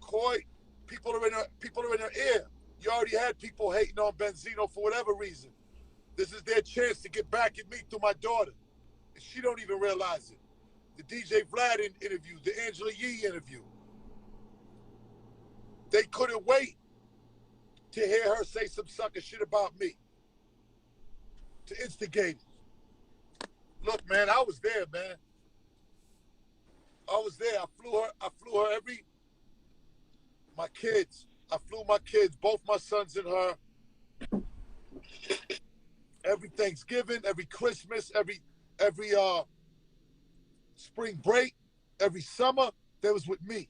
Coy, people are in her ear. You already had people hating on Benzino for whatever reason. This is their chance to get back at me through my daughter. And she don't even realize it. The DJ Vlad interview, the Angela Yee interview. They couldn't wait to hear her say some sucker shit about me. To instigate it. Look, man, I was there, man. I was there. I flew her my kids. I flew my kids, both my sons and her. Every Thanksgiving, every Christmas, every spring break, every summer, they was with me.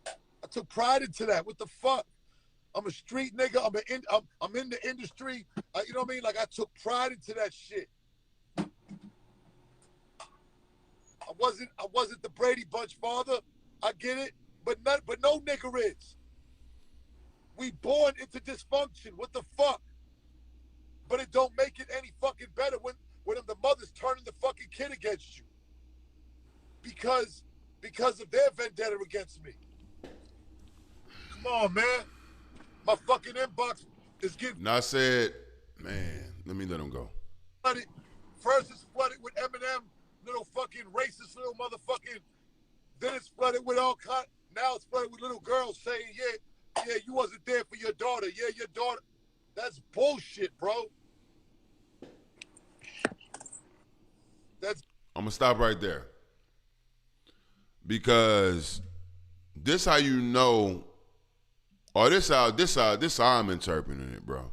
I took pride into that. What the fuck? I'm a street nigga. I'm in the industry. You know what I mean? Like, I took pride into that shit. I wasn't the Brady Bunch father. I get it, but no nigga is. We born into dysfunction. What the fuck? But it don't make it any fucking better when the mother's turning the fucking kid against you because of their vendetta against me. Come on, man. My fucking inbox is getting. And I said, man, let him go. First it's flooded with Eminem, little fucking racist little motherfucking. Then it's flooded with all kind. Now it's flooded with little girls saying, yeah, you wasn't there for your daughter. Yeah, your daughter. That's bullshit, bro. I'm gonna stop right there because this how you know, or this how I'm interpreting it, bro.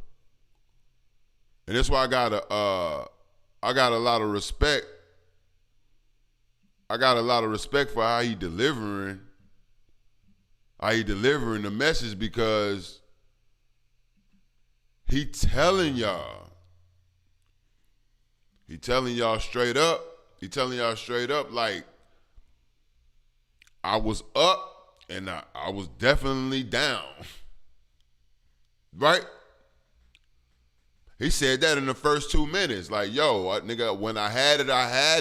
And that's why I got a lot of respect. I got a lot of respect for how he delivering the message, because he telling y'all straight up. He telling y'all straight up, like, I was up and I was definitely down. Right? He said that in the first 2 minutes. Like, yo, nigga, when I had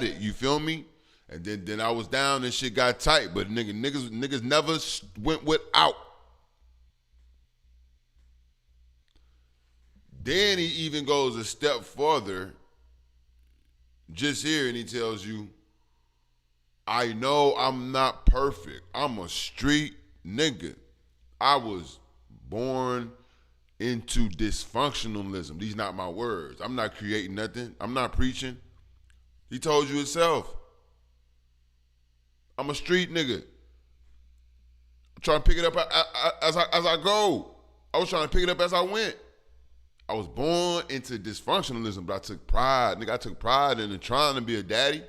it. You feel me? And then I was down and shit got tight. But niggas never went without. Then he even goes a step further just here and he tells you, I know I'm not perfect. I'm a street nigga. I was born into dysfunctionalism. These not my words. I'm not creating nothing. I'm not preaching. He told you himself. I'm a street nigga. I'm trying to pick it up as I go. I was trying to pick it up as I went. I was born into dysfunctionalism, but I took pride. Nigga, I took pride in trying to be a daddy.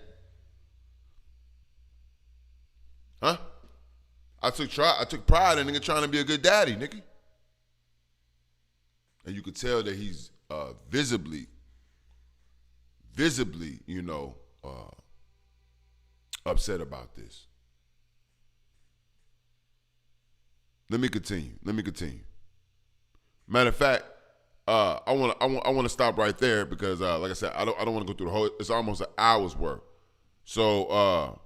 Huh? I took pride in nigga trying to be a good daddy, nigga. And you could tell that he's visibly, upset about this. Let me continue. Matter of fact, I want to stop right there because, like I said, I don't want to go through the whole. It's almost an hour's worth. So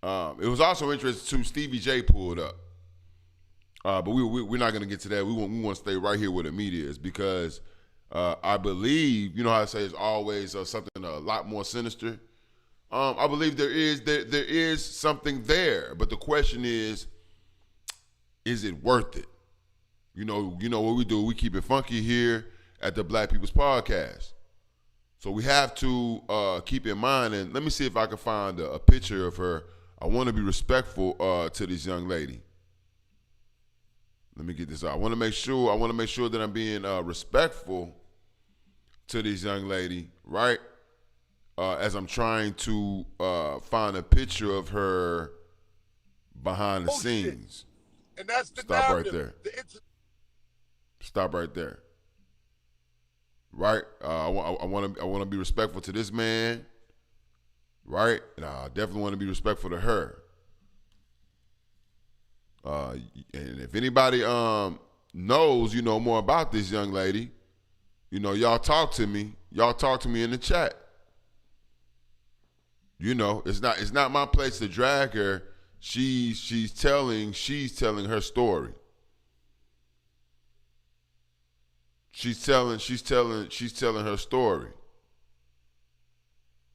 it was also interesting too. Stevie J pulled up, but we're not going to get to that. We want to stay right here where the meat is because I believe you know how I say it's always something a lot more sinister. I believe there is something there, but the question is it worth it? You know what we do. We keep it funky here at the Black People's Podcast. So we have to keep in mind, and let me see if I can find a picture of her. I want to be respectful to this young lady. Let me get this out. I want to make sure that I'm being respectful to this young lady, right? As I'm trying to find a picture of her behind the scenes. And that's the Stop narrative. right there. Stop right there. Right? I want to be respectful to this man. Right? And I definitely want to be respectful to her. And if anybody knows, more about this young lady, y'all talk to me. Y'all talk to me in the chat. It's not my place to drag her. She's telling her story. She's telling her story.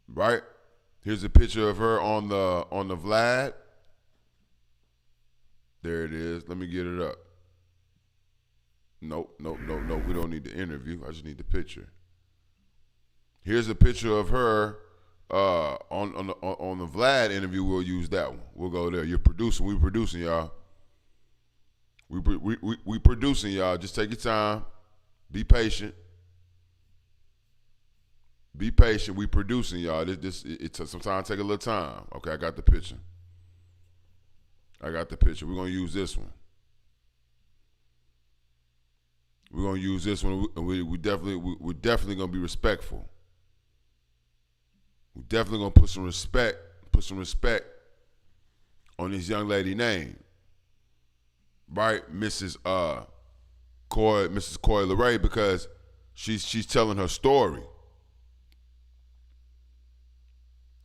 Right? Here's a picture of her on the Vlad. There it is. Let me get it up. Nope. We don't need the interview. I just need the picture. Here's a picture of her on the Vlad interview. We'll use that one. We'll go there. You're producing. We're producing, y'all. We producing, y'all. Just take your time. Be patient. Be patient. We producing, y'all. It sometimes take a little time. Okay, I got the picture. We're gonna use this one. And we're definitely gonna be respectful. We're definitely gonna put some respect on this young lady name. Right? Mrs. Coy LeRae, because she's telling her story.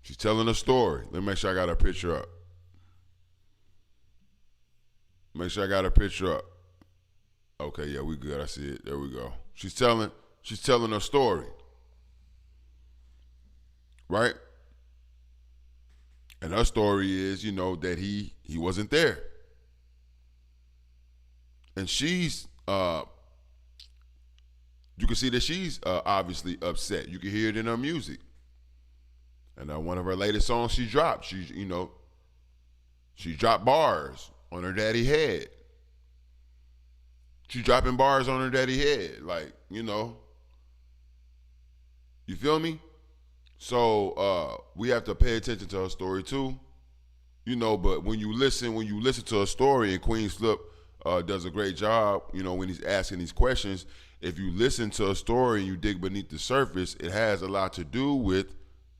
She's telling her story. Let me make sure I got her picture up. Okay, yeah, we good. I see it. There we go. She's telling her story. Right? And her story is, that he wasn't there. And she's you can see that she's obviously upset. You can hear it in her music. And one of her latest songs she dropped, she dropped bars on her daddy head. She dropping bars on her daddy head. Like, you feel me? So we have to pay attention to her story too. But when you listen to her story, and Queen Flip does a great job, when he's asking these questions, if you listen to a story and you dig beneath the surface, it has a lot to do with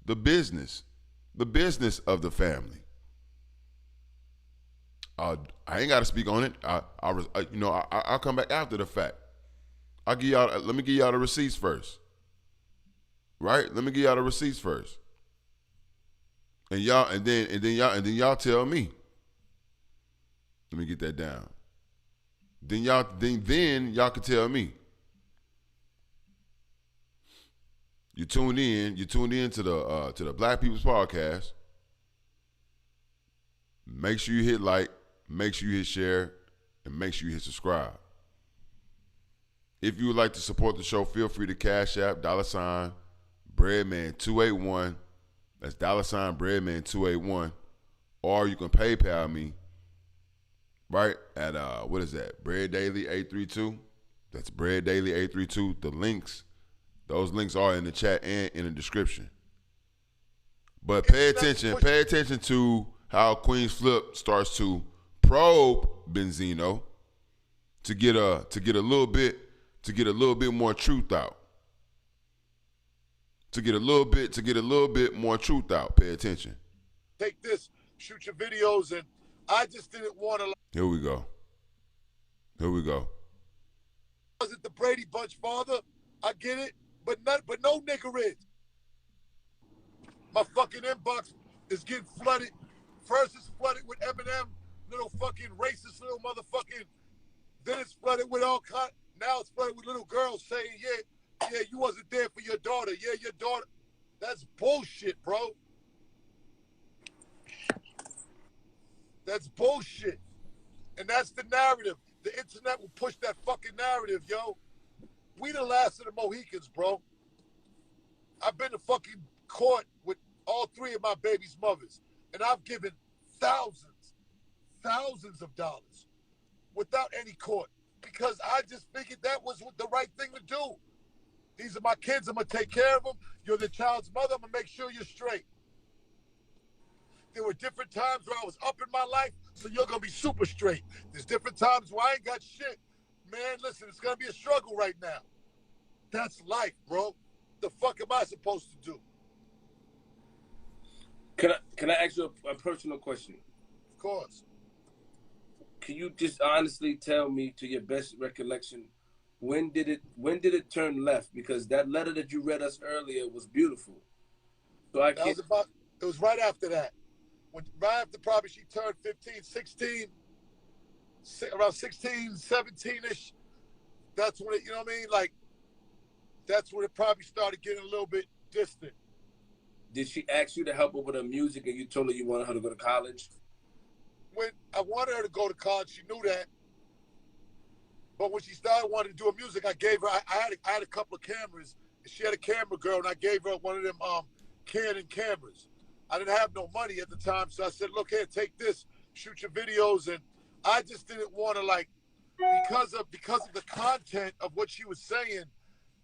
the business of the family. I ain't got to speak on it. I'll come back after the fact. Let me give y'all the receipts first. Right? Let me give y'all the receipts first. And then y'all tell me. Let me get that down. Then y'all can tell me. You tuned in to the Black People's Podcast. Make sure you hit like, make sure you hit share, and make sure you hit subscribe. If you would like to support the show, feel free to Cash App $Breadman281. That's $Breadman281. Or you can PayPal me, right, at, what is that, Bread Daily 832. That's Bread Daily 832. Those links are in the chat and in the description. But pay attention to how Queen's Flip starts to probe Benzino to get a little bit more truth out. To get a little bit more truth out. Pay attention. Take this, shoot your videos, and I just didn't want to. Here we go. Wasn't the Brady Bunch father? I get it, but no nigga is. My fucking inbox is getting flooded. First it's flooded with Eminem, little fucking racist little motherfucking. Then it's flooded with all kind. Now it's flooded with little girls saying, yeah, you wasn't there for your daughter. Yeah, your daughter. That's bullshit, bro. That's bullshit. And that's the narrative. The internet will push that fucking narrative, yo. We the last of the Mohicans, bro. I've been to fucking court with all three of my baby's mothers. And I've given thousands of dollars without any court. Because I just figured that was the right thing to do. These are my kids. I'm going to take care of them. You're the child's mother. I'm going to make sure you're straight. There were different times where I was up in my life, so you're going to be super straight. There's different times where I ain't got shit. Man, listen, it's going to be a struggle right now. That's life, bro. The fuck am I supposed to do? Can I ask you a personal question? Of course. Can you just honestly tell me, to your best recollection, when did it turn left? Because that letter that you read us earlier was beautiful. So it was right after that. Right after probably she turned 15, 16, around 16, 17-ish. That's when it, you know what I mean? Like, that's when it probably started getting a little bit distant. Did she ask you to help her with her music and you told her you wanted her to go to college? When I wanted her to go to college, she knew that. But when she started wanting to do her music, I gave her, I had a couple of cameras. She had a camera girl, and I gave her one of them Canon cameras. I didn't have no money at the time, so I said, look here, take this, shoot your videos. And I just didn't want to, like, because of the content of what she was saying,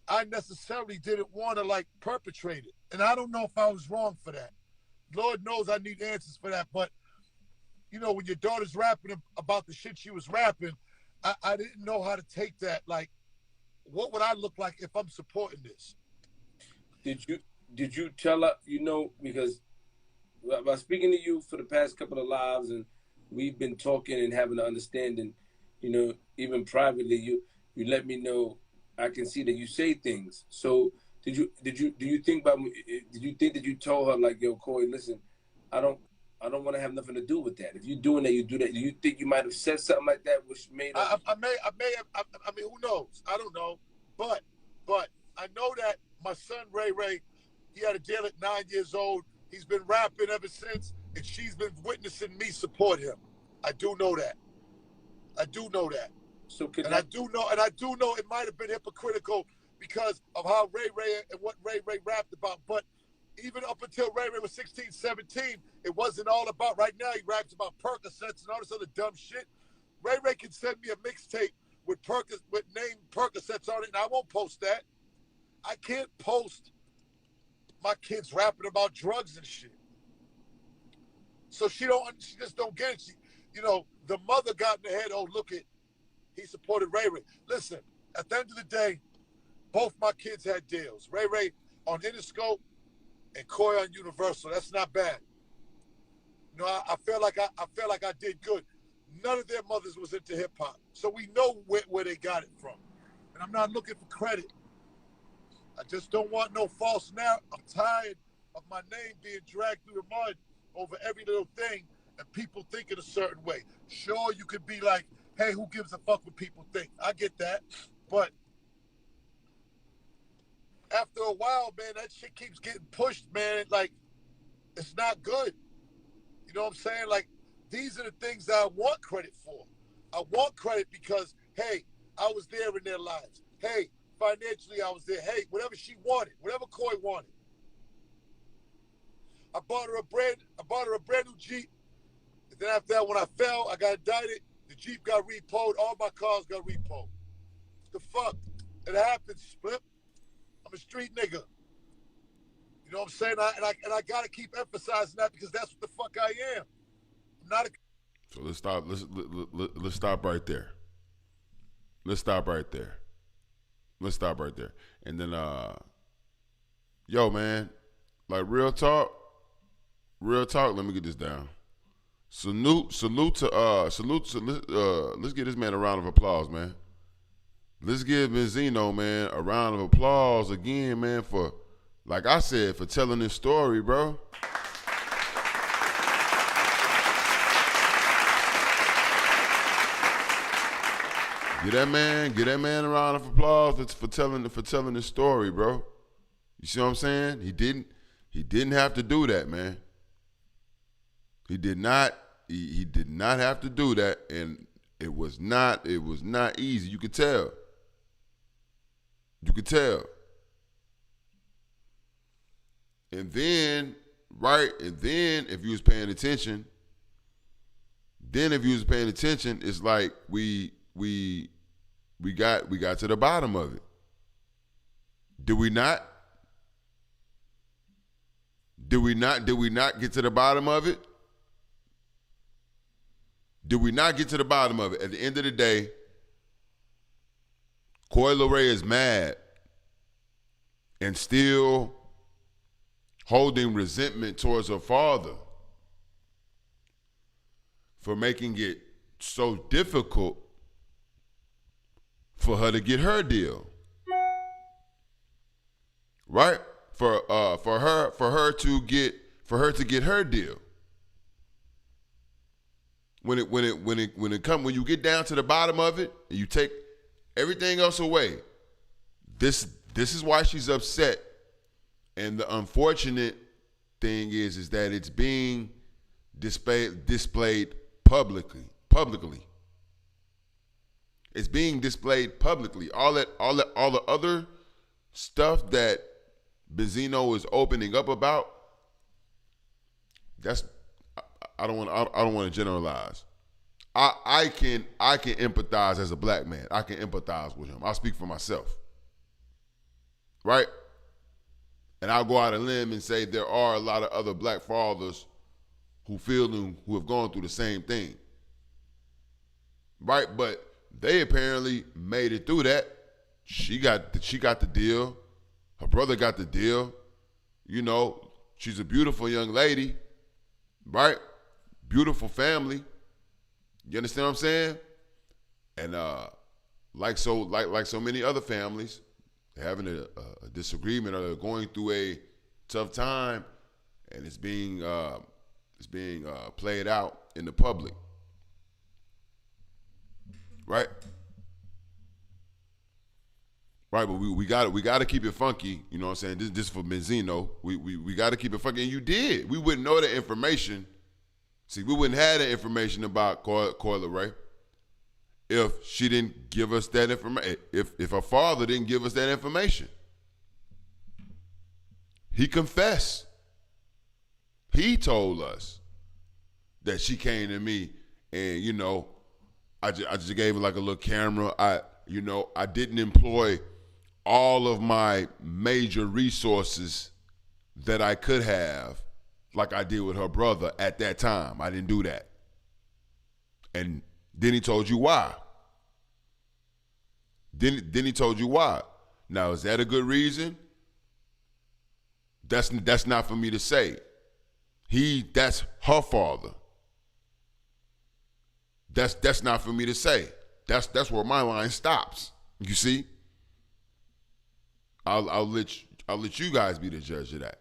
I necessarily didn't want to, like, perpetrate it. And I don't know if I was wrong for that. Lord knows I need answers for that. But, you know, when your daughter's rapping about the shit she was rapping, I didn't know how to take that. Like, what would I look like if I'm supporting this? Did you tell her, you know, because by speaking to you for the past couple of lives, and we've been talking and having an understanding, you know, even privately, you let me know. I can see that you say things. So do you think that you told her, like, yo, Corey, listen, I don't want to have nothing to do with that. If you're doing that, you do that. Do you think you might have said something like that, which made her... I may have. I mean, who knows? I don't know. But I know that my son Ray, he had a deal at 9 years old. He's been rapping ever since, and she's been witnessing me support him. I do know that. I do know it might have been hypocritical because of how Ray and what Ray rapped about. But even up until Ray was 16, 17, it wasn't all about. Right now, he raps about Percocets and all this other dumb shit. Ray can send me a mixtape with name Percocets on it, and I won't post that. I can't post my kids rapping about drugs and shit. So she just don't get it. You know, the mother got in the head, oh, look at, he supported Ray. Listen, at the end of the day, both my kids had deals. Ray on Interscope and Coy on Universal. That's not bad. You know, I feel like I did good. None of their mothers was into hip hop, so we know where they got it from. And I'm not looking for credit. I just don't want no false narrative. I'm tired of my name being dragged through the mud over every little thing and people thinking a certain way. Sure, you could be like, hey, who gives a fuck what people think? I get that, but after a while, man, that shit keeps getting pushed, man. Like, it's not good. You know what I'm saying? Like, these are the things that I want credit for. I want credit because, hey, I was there in their lives. Hey, financially, I was there. Hey, whatever she wanted, whatever Koi wanted. I bought her a brand new Jeep. And then after that, when I fell, I got indicted. The Jeep got repoed. All my cars got repoed. The fuck? It happens, Flip. I'm a street nigga. You know what I'm saying? And I gotta keep emphasizing that because that's what the fuck I am. I'm not a. So let's stop. Let's stop right there. Let's stop right there. Let's stop right there. And then, yo, man, like real talk. Let me get this down. Salute to. Let's give this man a round of applause, man. Let's give Benzino, man, a round of applause again, man, for, like I said, for telling this story, bro. Get that man a round of applause for telling this story, bro. You see what I'm saying? He didn't have to do that, man. He did not have to do that, and it was not easy. You could tell. And then if you was paying attention, it's like we got to the bottom of it. Did we not? Did we not get to the bottom of it? Did we not get to the bottom of it? At the end of the day, Coi Leray is mad and still holding resentment towards her father for making it so difficult for her to get her deal. Right? For her to get her deal. When you get down to the bottom of it and you take everything else away, this is why she's upset. And the unfortunate thing is that it's being displayed publicly. It's being displayed publicly. All the other stuff that Benzino is opening up about, I don't want to generalize. I can empathize as a black man. I can empathize with him. I'll speak for myself. Right? And I'll go out on a limb and say there are a lot of other black fathers who have gone through the same thing. Right? But they apparently made it through that. She got the deal. Her brother got the deal. You know, she's a beautiful young lady. Right? Beautiful family. You understand what I'm saying? And like so many other families, having a disagreement or going through a tough time, and it's being played out in the public. Right? Right, but we got to keep it funky. You know what I'm saying? This for Benzino. We got to keep it funky, and you did. We wouldn't know the information. See, we wouldn't have the information about Coi Leray if she didn't give us that information. If her father didn't give us that information. He confessed. He told us that she came to me, and you know, I just gave her like a little camera. I didn't employ all of my major resources that I could have, like I did with her brother at that time. I didn't do that. And then he told you why. Then he told you why. Now, is that a good reason? That's not for me to say. That's her father. That's not for me to say. That's where my line stops. You see? I'll let you guys be the judge of that.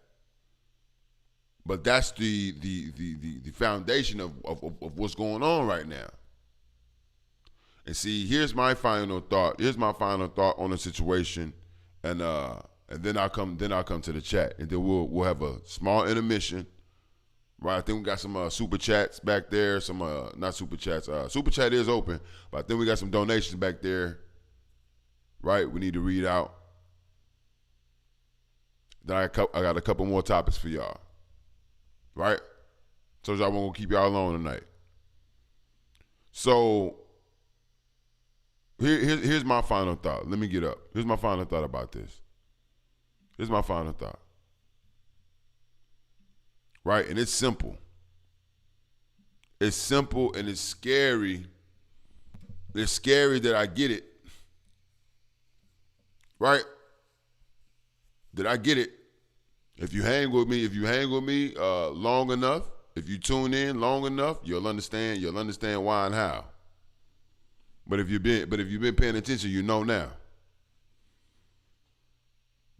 But that's the foundation of what's going on right now. And see, here's my final thought. Here's my final thought on the situation. And And then I'll come to the chat, and then we'll have a small intermission. Right, I think we got some super chats back there. Some not super chats. Super chat is open, but I think we got some donations back there. Right, we need to read out. Then I got a couple more topics for y'all. Right, so y'all won't keep y'all alone tonight. So here's my final thought. Let me get up. Here's my final thought about this. Here's my final thought. Right? And it's simple. It's simple and it's scary. It's scary that I get it. Right? That I get it. If you hang with me long enough, if you tune in long enough, you'll understand why and how. But if you've been paying attention, you know now.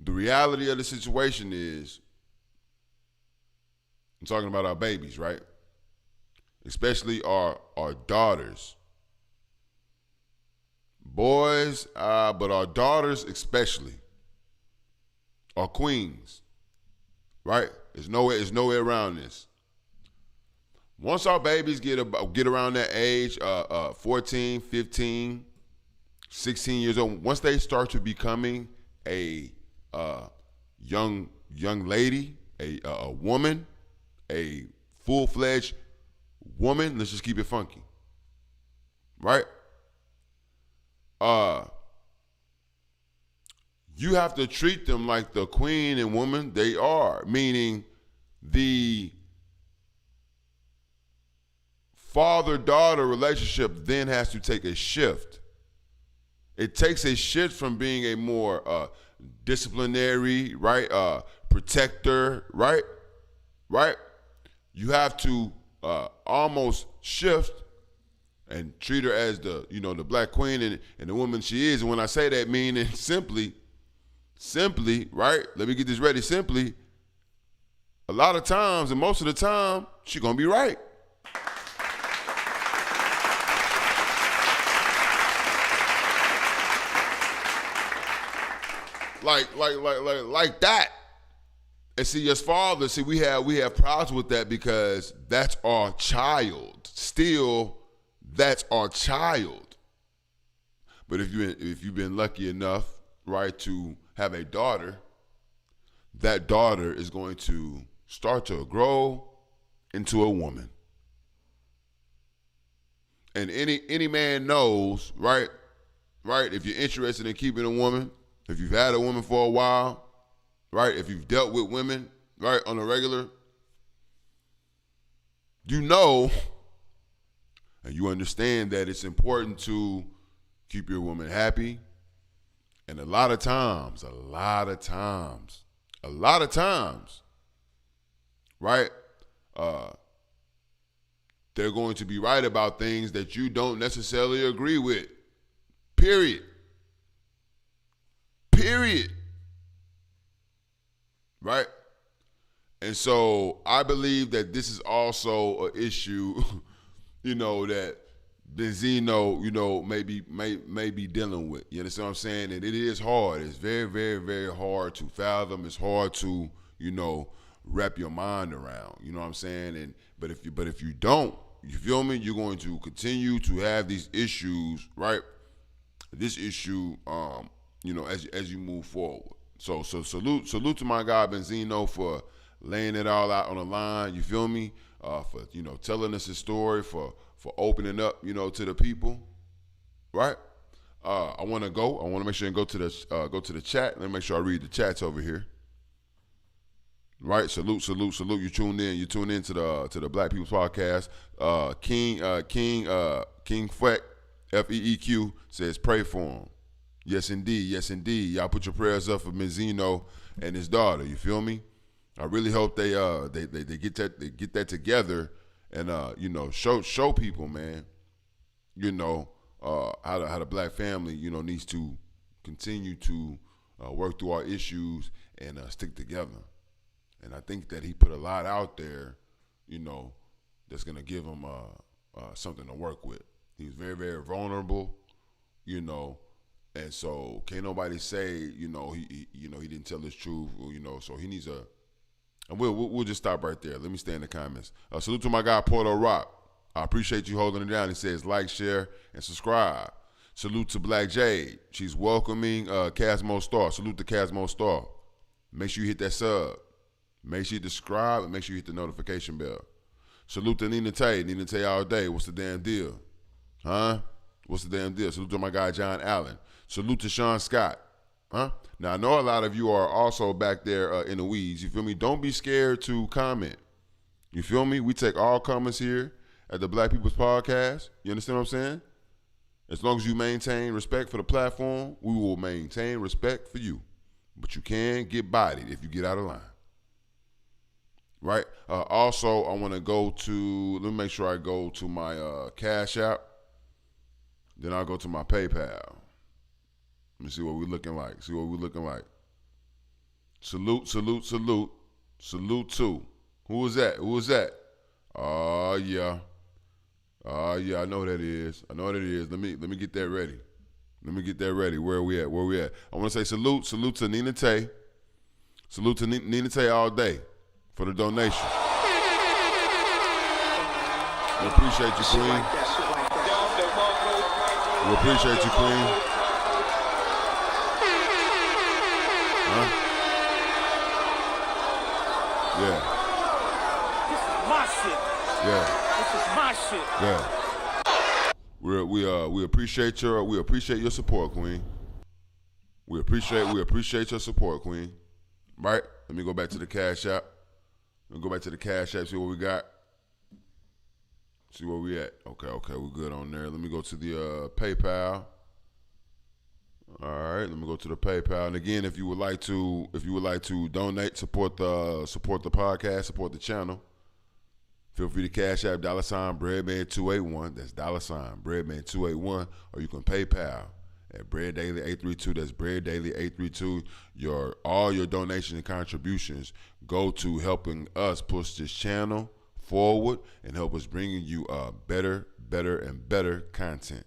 The reality of the situation is, I'm talking about our babies, right? Especially our daughters. Boys, but our daughters especially. Our queens, right? There's nowhere around this. Once our babies get around that age, 14, 15, 16 years old, once they start to becoming a young lady, a woman, a full-fledged woman, let's just keep it funky, right? You have to treat them like the queen and woman they are, meaning the father-daughter relationship then has to take a shift. It takes a shift from being a more disciplinary, right, protector, right? You have to almost shift and treat her as the black queen and the woman she is. And when I say that, meaning simply, right? Let me get this ready. Simply, a lot of times and most of the time, she's gonna be right. Like that. And see, as fathers, we have problems with that because that's our child. Still, that's our child. But if you've been lucky enough, right, to have a daughter, that daughter is going to start to grow into a woman. And any man knows, right, if you're interested in keeping a woman, if you've had a woman for a while, right, if you've dealt with women, right, on a regular, you know and you understand that it's important to keep your woman happy. And a lot of times, right, they're going to be right about things that you don't necessarily agree with. Period. Right? And so I believe that this is also an issue, that Benzino, may be dealing with. You understand what I'm saying? And it is hard. It's very, very, very hard to fathom. It's hard to, wrap your mind around. You know what I'm saying? But if you don't, you feel me? You're going to continue to have these issues, right? This issue, as you move forward. So salute to my guy Benzino for laying it all out on the line. You feel me? For telling us his story, for opening up, to the people, right? I want to make sure and go to the chat. Let me make sure I read the chats over here. Right, salute. You tuned in to the Black People's Podcast. King Feck, Feeq says pray for him. Yes indeed. Y'all put your prayers up for Benzino and his daughter. You feel me? I really hope they get that together and show people, man. How the black family needs to continue to work through our issues and stick together. And I think that he put a lot out there, that's gonna give him something to work with. He's very, very vulnerable, And so can't nobody say, he didn't tell his truth, so he needs a. And we'll just stop right there. Let me stay in the comments. Salute to my guy Porto Rock. I appreciate you holding it down. He says like, share, and subscribe. Salute to Black Jade. She's welcoming Casmo Star. Salute to Casmo Star. Make sure you hit that sub. Make sure you subscribe and make sure you hit the notification bell. Salute to Nina Tay. Nina Tay all day. What's the damn deal? Huh? What's the damn deal? Salute to my guy John Allen. Salute to Sean Scott. Huh? Now, I know a lot of you are also back there in the weeds. You feel me? Don't be scared to comment. You feel me? We take all comments here at the Black People's Podcast. You understand what I'm saying? As long as you maintain respect for the platform, we will maintain respect for you. But you can get bodied if you get out of line. Right? Also, I want to let me make sure I go to my Cash App. Then I'll go to my PayPal. Let me see what we're looking like. Salute to. Who was that? Oh, yeah. I know what that is. Let me get that ready. Where are we at? I want to say salute to Nina Tay. Salute to Nina Tay all day for the donation. We appreciate you, Queen. We appreciate you, Queen. Huh? Yeah. This is my shit. Yeah. This is my shit. Yeah. We appreciate your support, Queen. We appreciate your support, Queen. Right? Let me go back to the Cash App. See what we got. See where we at. Okay, we're good on there. Let me go to the PayPal. All right, let me go to the PayPal. And again, if you would like to donate, support the podcast, support the channel, feel free to Cash App $Breadman281. That's $Breadman281, or you can PayPal at BreadDaily832. That's BreadDaily832. All your donations and contributions go to helping us push this channel forward and help us bringing you better and better content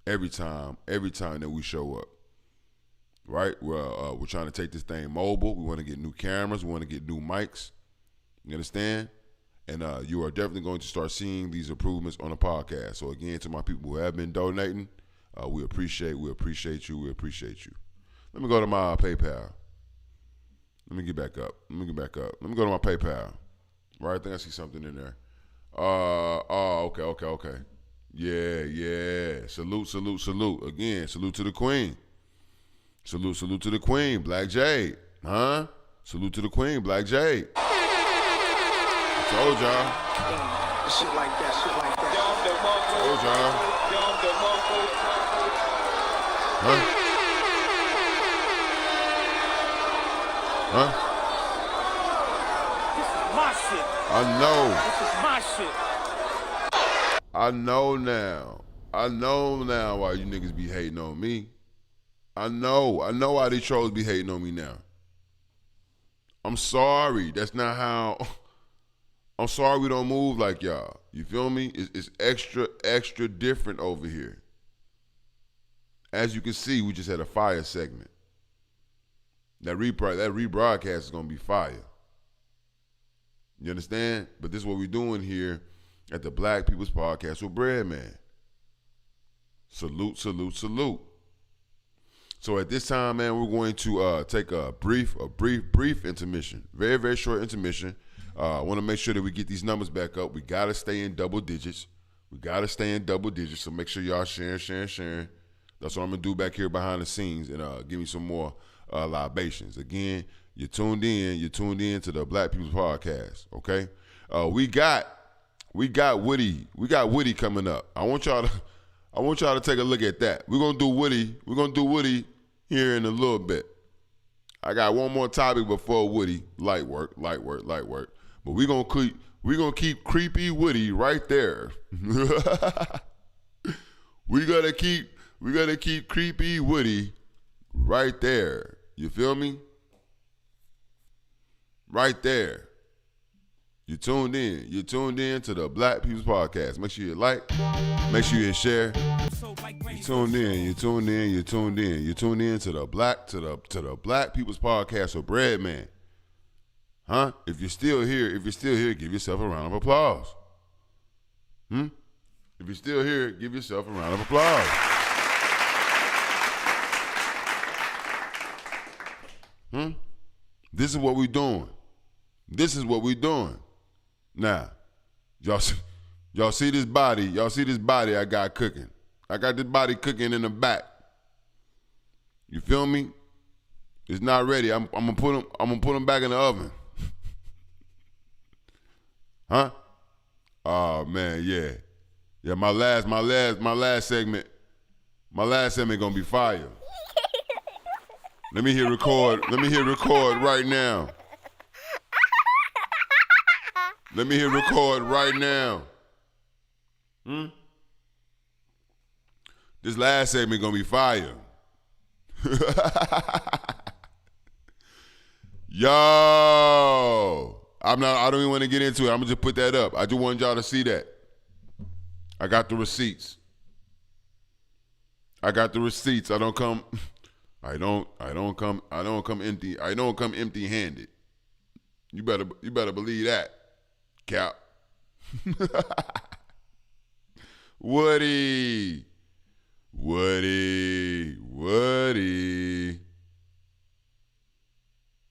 every time that we show up. Right? We're trying to take this thing mobile. We want to get new cameras. We want to get new mics. You understand? And you are definitely going to start seeing these improvements on the podcast. So again, to my people who have been donating, we appreciate you. Let me go to my PayPal. Let me get back up. Let me go to my PayPal. Right, I think I see something in there. Okay. Yeah. Salute. Again, salute to the Queen. Salute to the Queen, Black Jade. Huh? Salute to the Queen, Black Jade. I told y'all. Shit like that. Told y'all. Huh? My shit. I know. This is my shit. I know now why you niggas be hating on me. I know why these trolls be hating on me now. I'm sorry. That's not how. I'm sorry we don't move like y'all. You feel me? It's extra different over here. As you can see, we just had a fire segment. That rebroadcast is gonna be fire. You understand? But this is what we're doing here at the Black People's Podcast with Breadman. Salute. So at this time, man, we're going to take a brief intermission. Very, very short intermission. I want to make sure that we get these numbers back up. We got to stay in double digits. So make sure y'all sharing. That's what I'm going to do back here behind the scenes, and give me some more libations. Again, you're tuned in to the Black People's Podcast, okay? We got Woody coming up. I want y'all to take a look at that. We're gonna do Woody here in a little bit. I got one more topic before Woody. Light work. But we're gonna keep creepy Woody right there. we gotta keep creepy Woody right there. You feel me? Right there. You tuned in. You tuned in to the Black People's Podcast. Make sure you like. Make sure you share. You tuned in. You tuned in. You tuned in. You tuned in to the Black People's Podcast with Breadman. Huh? If you're still here, give yourself a round of applause. If you're still here, give yourself a round of applause. This is what we doing. This is what we doing. Now, y'all see this body. Y'all see this body I got cooking. I got this body cooking in the back. You feel me? It's not ready. I'm gonna put them back in the oven. Huh? Oh man, yeah. Yeah, my last segment gonna be fire. Let me hit record right now. Let me hit record right now. This last segment gonna be fire. Yo, I don't even want to get into it. I'm gonna just put that up. I just wanted y'all to see that. I got the receipts. I don't come empty-handed. You better believe that. Cap. Woody.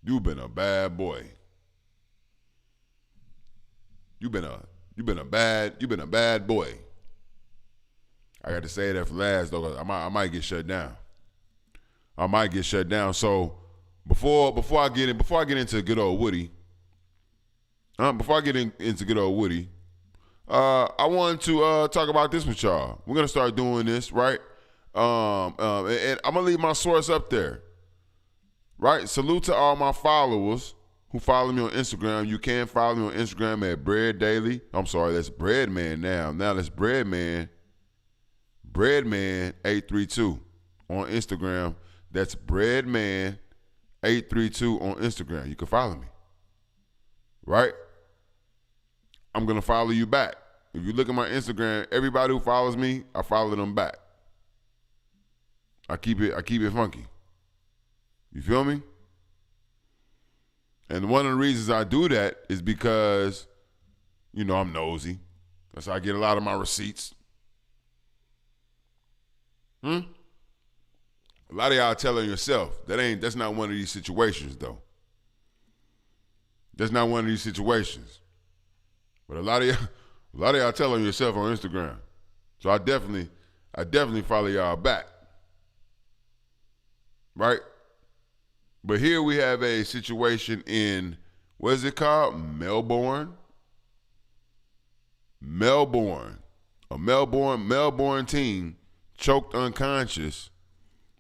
You been a bad boy. You been a bad boy. I got to say that for last though, 'cause I might get shut down. So before I get into good old Woody, I wanted to talk about this with y'all. We're gonna start doing this, right? And I'm gonna leave my source up there, right? Salute to all my followers who follow me on Instagram. You can follow me on Instagram at Bread Daily. I'm sorry, that's Breadman now. Now that's Breadman 832 on Instagram. That's Breadman 832 on Instagram. You can follow me, right? I'm gonna follow you back. If you look at my Instagram, everybody who follows me, I follow them back. I keep it funky. You feel me? And one of the reasons I do that is because, I'm nosy. That's how I get a lot of my receipts. A lot of y'all telling yourself that's not one of these situations though. That's not one of these situations. But a lot of y'all telling yourself on Instagram. So I definitely follow y'all back. Right? But here we have a situation in, what is it called? Melbourne. A Melbourne teen choked unconscious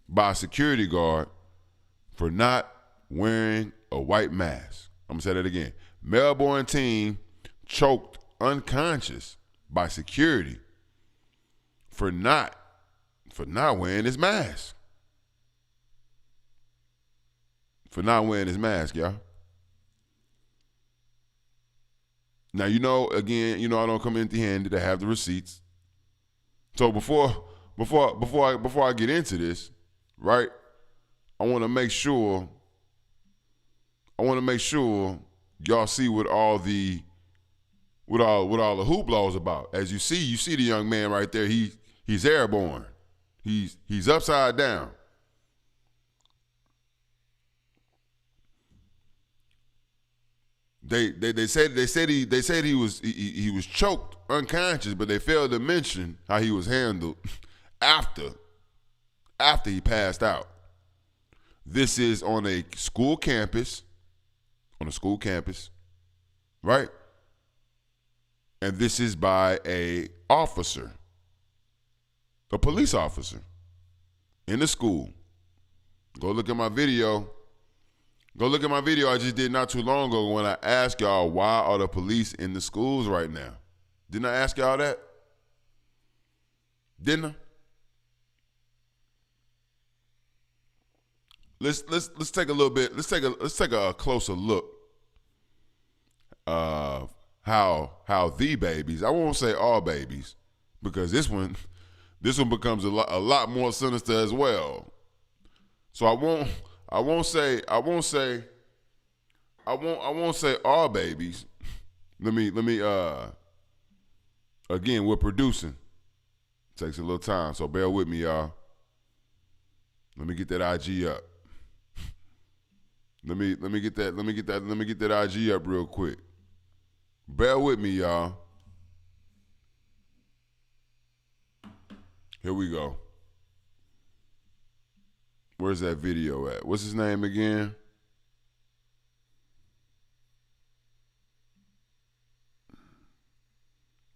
by a security guard for not wearing a white mask. I'm gonna say that again. Melbourne teen choked unconscious by security for not wearing his mask. For not wearing his mask, y'all. Now, again, I don't come empty-handed. I have the receipts. So before I get into this, right? I want to make sure y'all see what all the hoopla is about. As you see the young man right there. He's airborne. He's upside down. They said he was choked unconscious, but they failed to mention how he was handled after he passed out. This is on a school campus, right? And this is by a police officer in the school. Go look at my video I just did not too long ago when I asked y'all, why are the police in the schools right now? Didn't I ask y'all that? Didn't I? Let's take a little bit. Let's take a closer look how the babies, I won't say all babies, because this one becomes a lot more sinister as well. So I won't say all babies. Let me again, we're producing. Takes a little time, so bear with me, y'all. Let me get that IG up. Let me get that IG up real quick. Bear with me, y'all. Here we go. Where's that video at? What's his name again?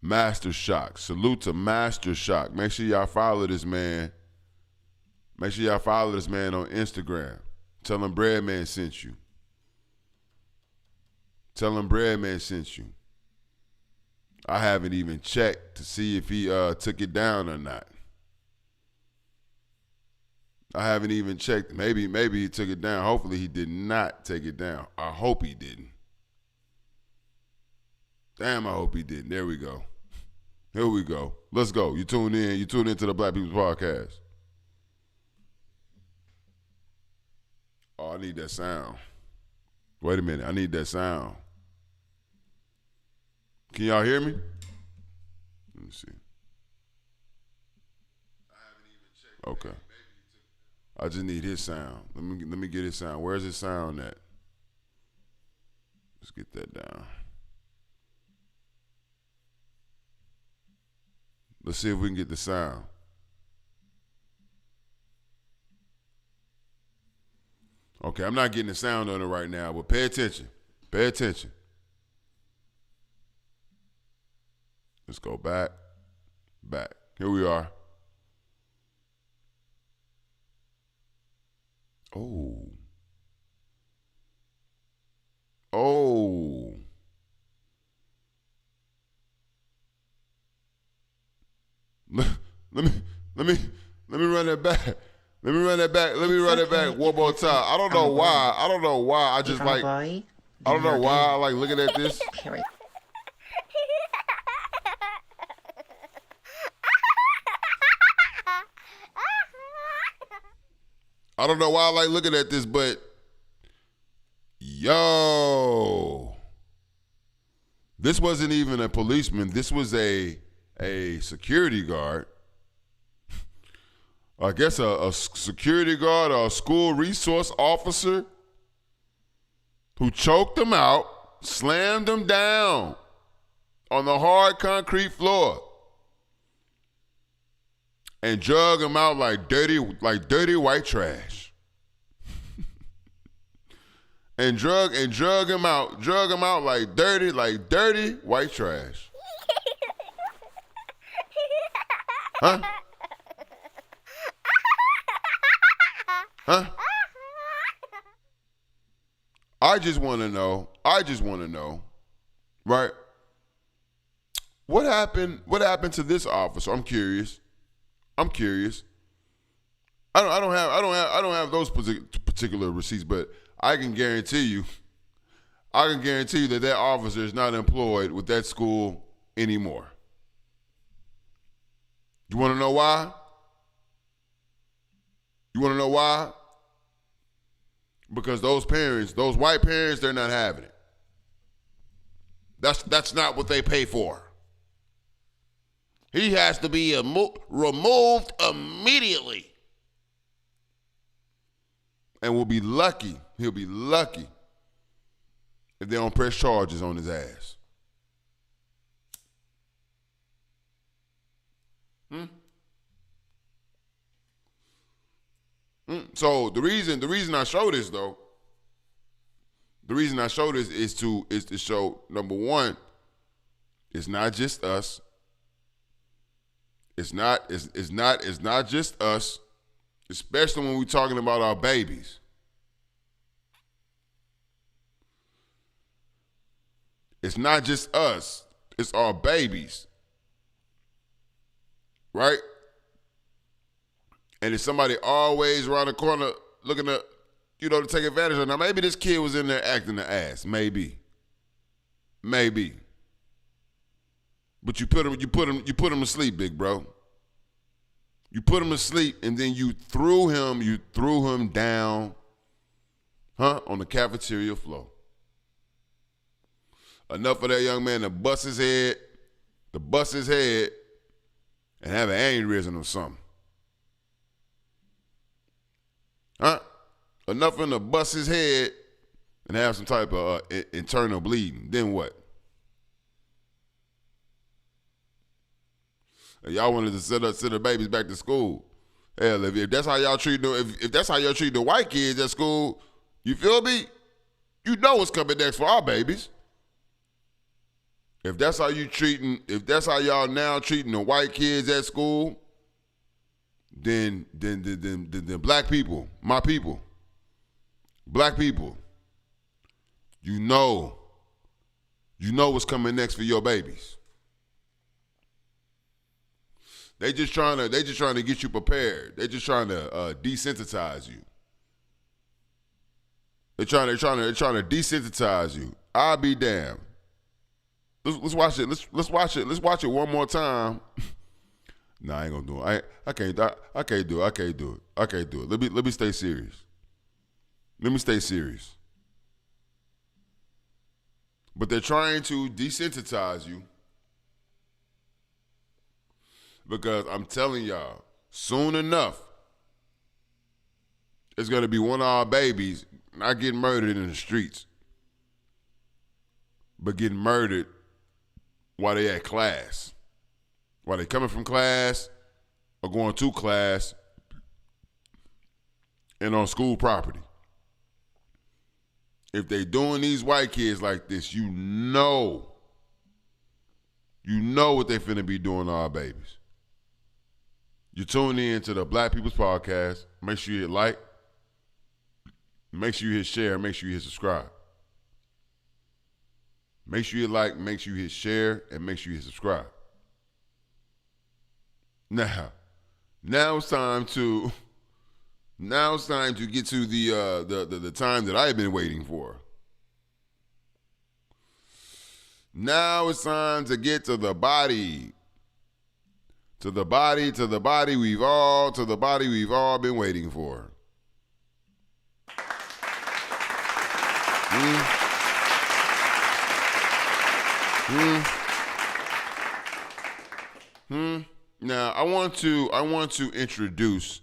Master Shock. Salute to Master Shock. Make sure y'all follow this man. Make sure y'all follow this man on Instagram. Tell him Breadman sent you. Tell him Breadman sent you. I haven't even checked to see if he took it down or not. I haven't even checked. Maybe he took it down. Hopefully he did not take it down. I hope he didn't. Damn, I hope he didn't. There we go. Here we go. Let's go. You tune in. You tune into the Black People's Podcast. Oh, I need that sound. Wait a minute. I need that sound. Can y'all hear me? Let me see. Okay. I just need his sound. Let me get his sound. Where's his sound at? Let's get that down. Let's see if we can get the sound. Okay, I'm not getting the sound on it right now, but pay attention. Pay attention. Let's go back. Back. Here we are. Oh. Oh. Let me run that back. Let me run that back. Let me run it back one more time. I don't know why. I don't know why. I just like. I don't know why I like looking at this. I don't know why I like looking at this, but yo, this wasn't even a policeman. This was a security guard. I guess a security guard or a school resource officer who choked him out, slammed him down on the hard concrete floor, and drug him out like dirty white trash. and drug him out like dirty white trash. Huh? Huh? I just want to know, right? What happened to this officer? I'm curious. I don't have those particular receipts, but I can guarantee you that officer is not employed with that school anymore. You want to know why? Because those white parents, they're not having it. That's not what they pay for. He has to be removed immediately. And he'll be lucky if they don't press charges on his ass. So the reason I show this though, is to show, number one, it's not just us. It's not just us, especially when we're talking about our babies. It's not just us, it's our babies. Right? And it's somebody always around the corner looking to, to take advantage of. Now, maybe this kid was in there acting the ass. Maybe. But you put him to sleep, big bro. You put him to sleep, and then you threw him down, on the cafeteria floor. Enough of that young man to bust his head, and have an aneurysm or something. Enough of him to bust his head and have some type of internal bleeding. Then what? Y'all wanted to send the babies back to school. Hell, if that's how y'all treat if that's how y'all treat the white kids at school, you feel me? You know what's coming next for our babies. If that's how y'all now treating the white kids at school, then black people, my people, black people, you know what's coming next for your babies. They just trying to get you prepared. They just trying to desensitize you. They're trying to desensitize you. I'll be damned. Let's watch it. Let's watch it. Let's watch it one more time. Nah, I ain't gonna do it. I can't do it. Let me stay serious. But they're trying to desensitize you because I'm telling y'all, soon enough, it's gonna be one of our babies not getting murdered in the streets, but getting murdered while they at class, while they coming from class or going to class and on school property. If they doing these white kids like this, you know what they finna be doing to our babies. You tune in to the Black People's Podcast. Make sure you hit like, make sure you hit share, make sure you hit subscribe. Make sure you like, make sure you hit share, and make sure you hit subscribe. Now it's time to get to the time that I've been waiting for. Now it's time to get to the body. To the body we've all been waiting for. Now I want to introduce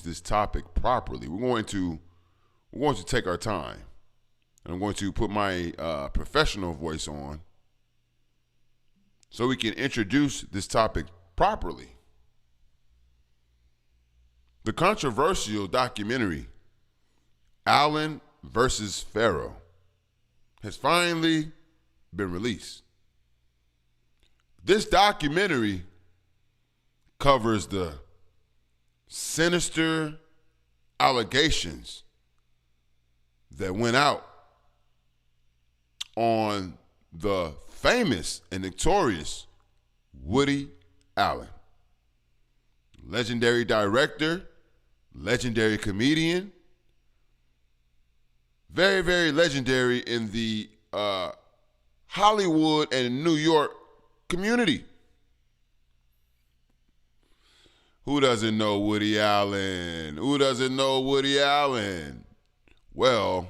this topic properly. We're going to take our time. I'm going to put my professional voice on so we can introduce this topic properly. The controversial documentary, Allen versus Pharaoh, has finally been released. This documentary covers the sinister allegations that went out on the famous and notorious Woody Allen. Legendary director, legendary comedian, very, very legendary in the Hollywood and New York community. Who doesn't know Woody Allen? Well,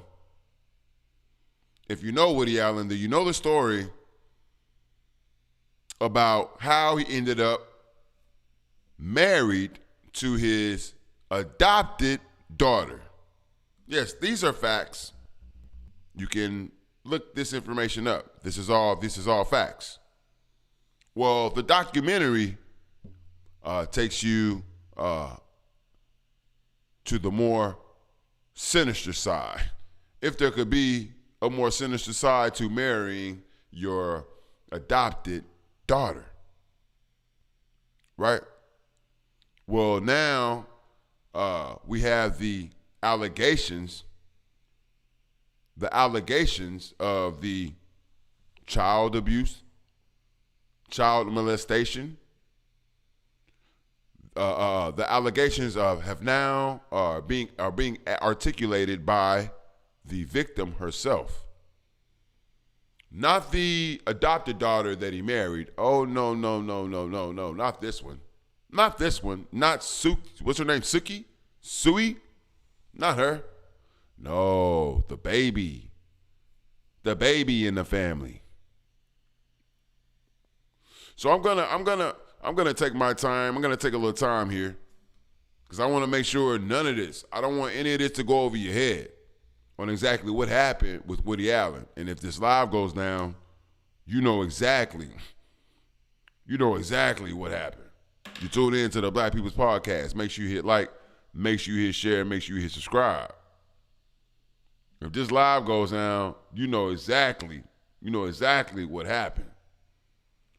if you know Woody Allen, then you know the story about how he ended up married to his adopted daughter. Yes, these are facts. You can look this information up. This is all facts. Well, the documentary takes you to the more sinister side. If there could be a more sinister side to marrying your adopted daughter. Right? Well, now we have the allegations of the child abuse, child molestation. The allegations are being articulated by the victim herself. Not the adopted daughter that he married. Oh, no, not this one. Not this one. Not Suki. What's her name? Suki? Sui? Not her. No, the baby. The baby in the family. So I'm gonna take my time. I'm gonna take a little time here. Because I want to make sure none of this, I don't want any of this to go over your head on exactly what happened with Woody Allen. And if this live goes down, you know exactly what happened. You tune in to the Black People's Podcast. Make sure you hit like, make sure you hit share, make sure you hit subscribe. If this live goes down, you know exactly what happened.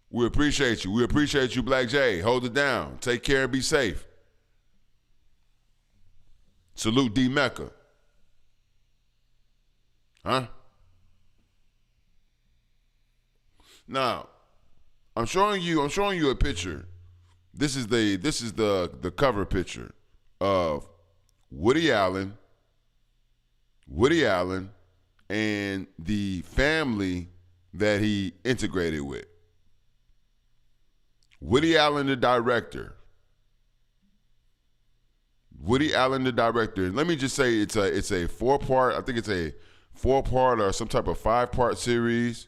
We appreciate you. We appreciate you, Black J. Hold it down. Take care and be safe. Salute D Mecca. Huh? Now, I'm showing you a picture. This is the cover picture of Woody Allen and the family that he integrated with. Woody Allen, the director. And let me just say it's a 4-part, I think it's a 4-part or some type of 5-part series.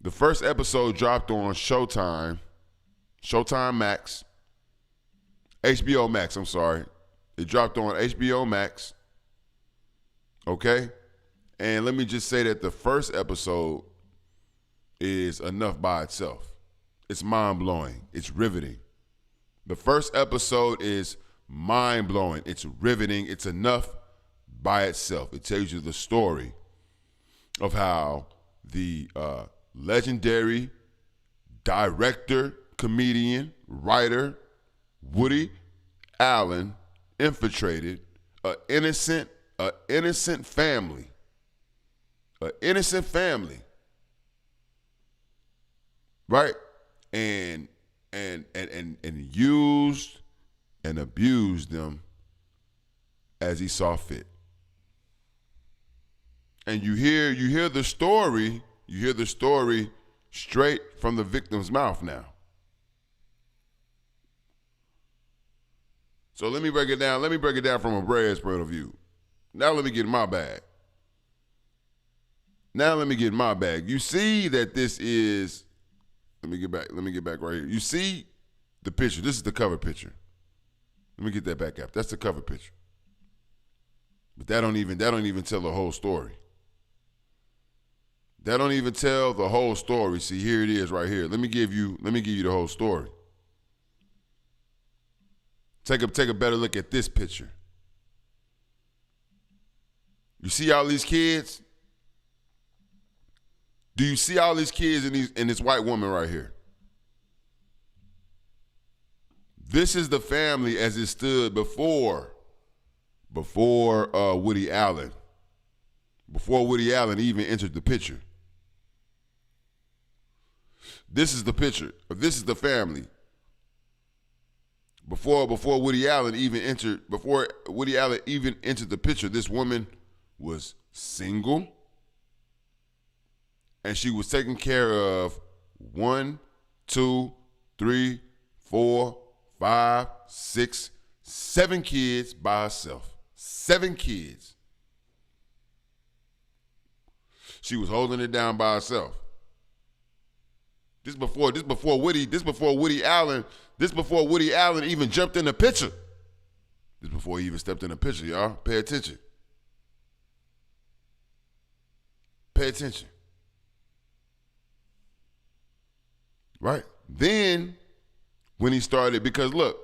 The first episode dropped on Showtime Max. HBO Max, I'm sorry. It dropped on HBO Max. Okay? And let me just say that the first episode is enough by itself. It's mind-blowing. It's riveting. The first episode is mind-blowing. It's riveting. It's enough by itself. It tells you the story of how the legendary director, comedian, writer, Woody Allen infiltrated an innocent family. Right? And used and abused them as he saw fit. And you hear the story straight from the victim's mouth now. So let me break it down. Let me break it down from a Bread's point of view. Now let me get in my bag. You see that this is, let me get back right here. You see the picture. This is the cover picture. Let me get that back up. That's the cover picture. But that don't even tell the whole story. That don't even tell the whole story. See, here it is right here. Let me give you the whole story. Take a better look at this picture. You see all these kids? Do you see all these kids in this white woman right here? This is the family as it stood before Woody Allen. Before Woody Allen even entered the picture. This is the picture. This is the family. Before Woody Allen even entered the picture, this woman was single. And she was taking care of 1, 2, 3, 4, 5, 6, 7 kids by herself. 7 kids. She was holding it down by herself. This before Woody Allen even jumped in the picture. This before he even stepped in the picture, y'all. Pay attention. Pay attention. Right? Then, when he started, because look,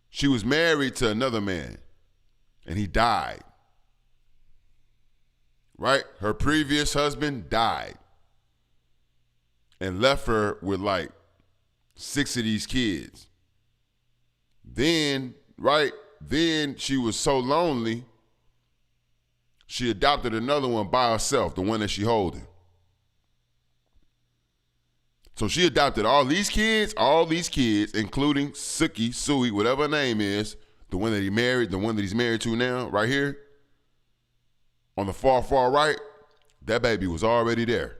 she was married to another man, and he died. Right? Her previous husband died and left her with like 6 of these kids. Then she was so lonely, she adopted another one by herself, the one that she holding. So she adopted all these kids, including Sui, whatever her name is, the one that he's married to now, right here, on the far right. That baby was already there.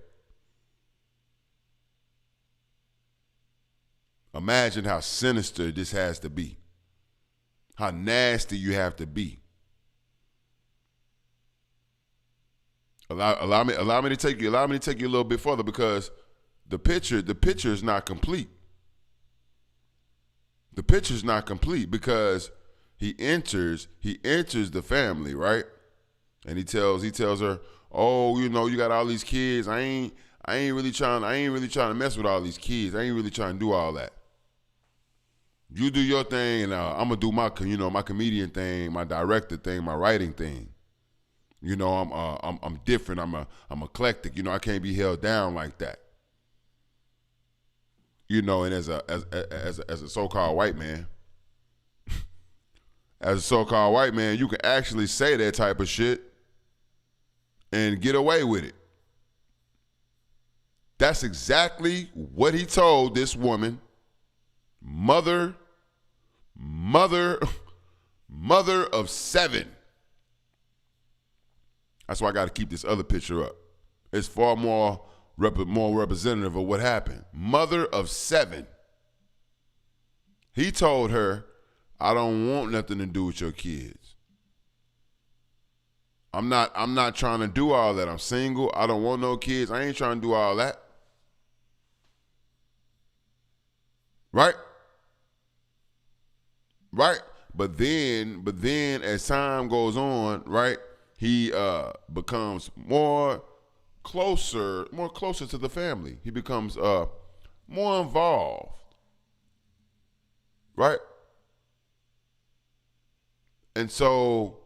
Imagine how sinister this has to be. How nasty you have to be. Allow me to take you a little bit further, because the picture is not complete. The picture is not complete because he enters the family, right? And he tells her, "Oh, you know, you got all these kids. I ain't really trying to mess with all these kids. I ain't really trying to do all that. You do your thing, and I'm gonna do my comedian thing, my director thing, my writing thing. You know, I'm different. I'm eclectic. You know, I can't be held down like that. You know, and as a so-called white man, you can actually say that type of shit and get away with it. That's exactly what he told this woman, mother of 7. That's why I got to keep this other picture up. It's far more representative of what happened. Mother of 7. He told her, "I don't want nothing to do with your kids. I'm not trying to do all that. I'm single. I don't want no kids. I ain't trying to do all that." Right? Right? But then as time goes on, right, he becomes more closer to the family. He becomes more involved. Right? And so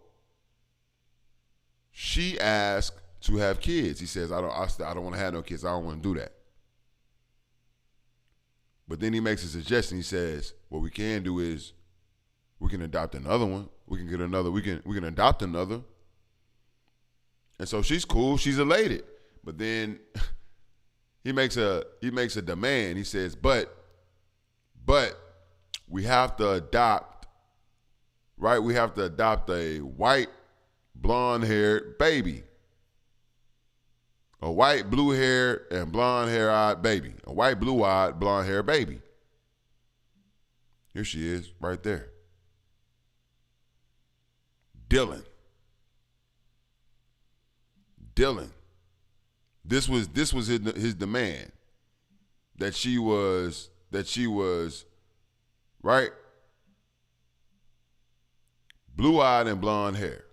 she asked to have kids. He says, I don't want to have no kids. I don't want to do that. But then he makes a suggestion. He says, what we can do is we can adopt another one. We can get another. We can adopt another. And so she's cool. She's elated. But then he makes a demand. He says, but we have to adopt, right? We have to adopt a white, blonde-haired baby. A white, blue-haired, and blonde-haired baby. A white, blue-eyed, blonde-haired baby. Here she is, right there. Dylan. This was his demand. That she was, right? Blue-eyed and blonde hair.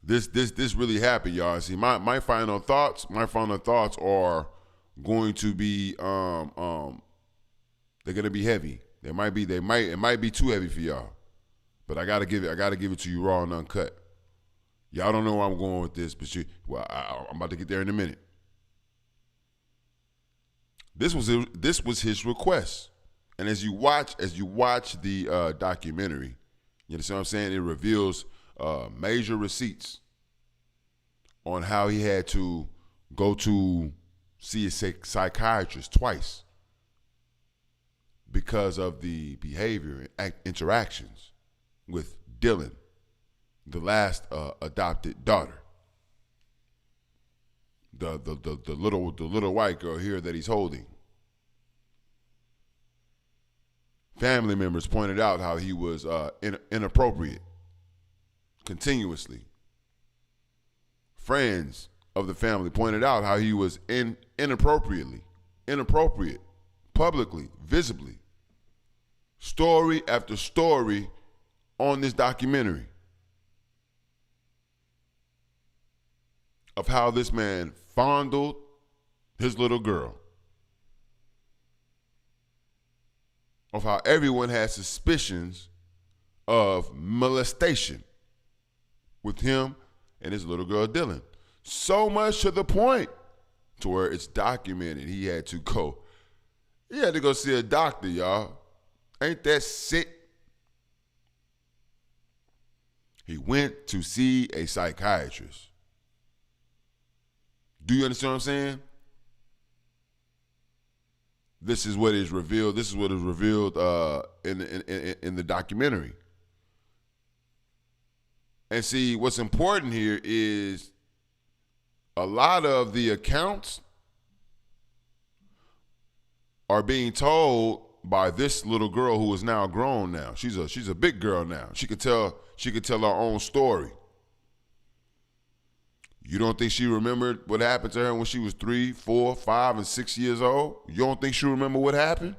This really happened, y'all. See, my final thoughts are going to be they're gonna be heavy. It might be too heavy for y'all. But I gotta give it to you raw and uncut. Y'all don't know where I'm going with this, but I'm about to get there in a minute. This was his request. And as you watch the documentary, you understand what I'm saying? It reveals major receipts on how he had to go to see a psychiatrist twice because of the behavior and interactions with Dylan, the last adopted daughter, the little white girl here that he's holding. Family members pointed out how he was inappropriate continuously. Friends of the family pointed out how he was inappropriate, publicly, visibly. Story after story on this documentary of how this man fondled his little girl, of how everyone had suspicions of molestation with him and his little girl Dylan. So much to the point to where it's documented he had to go see a doctor, y'all. Ain't that sick? He went to see a psychiatrist. Do you understand what I'm saying? this is what is revealed. This is what is revealed in the documentary. And see, what's important here is a lot of the accounts are being told by this little girl who is now grown now. She's a big girl now. She could tell her own story. You don't think she remembered what happened to her when she was 3, 4, 5, and 6 years old? You don't think she remember what happened?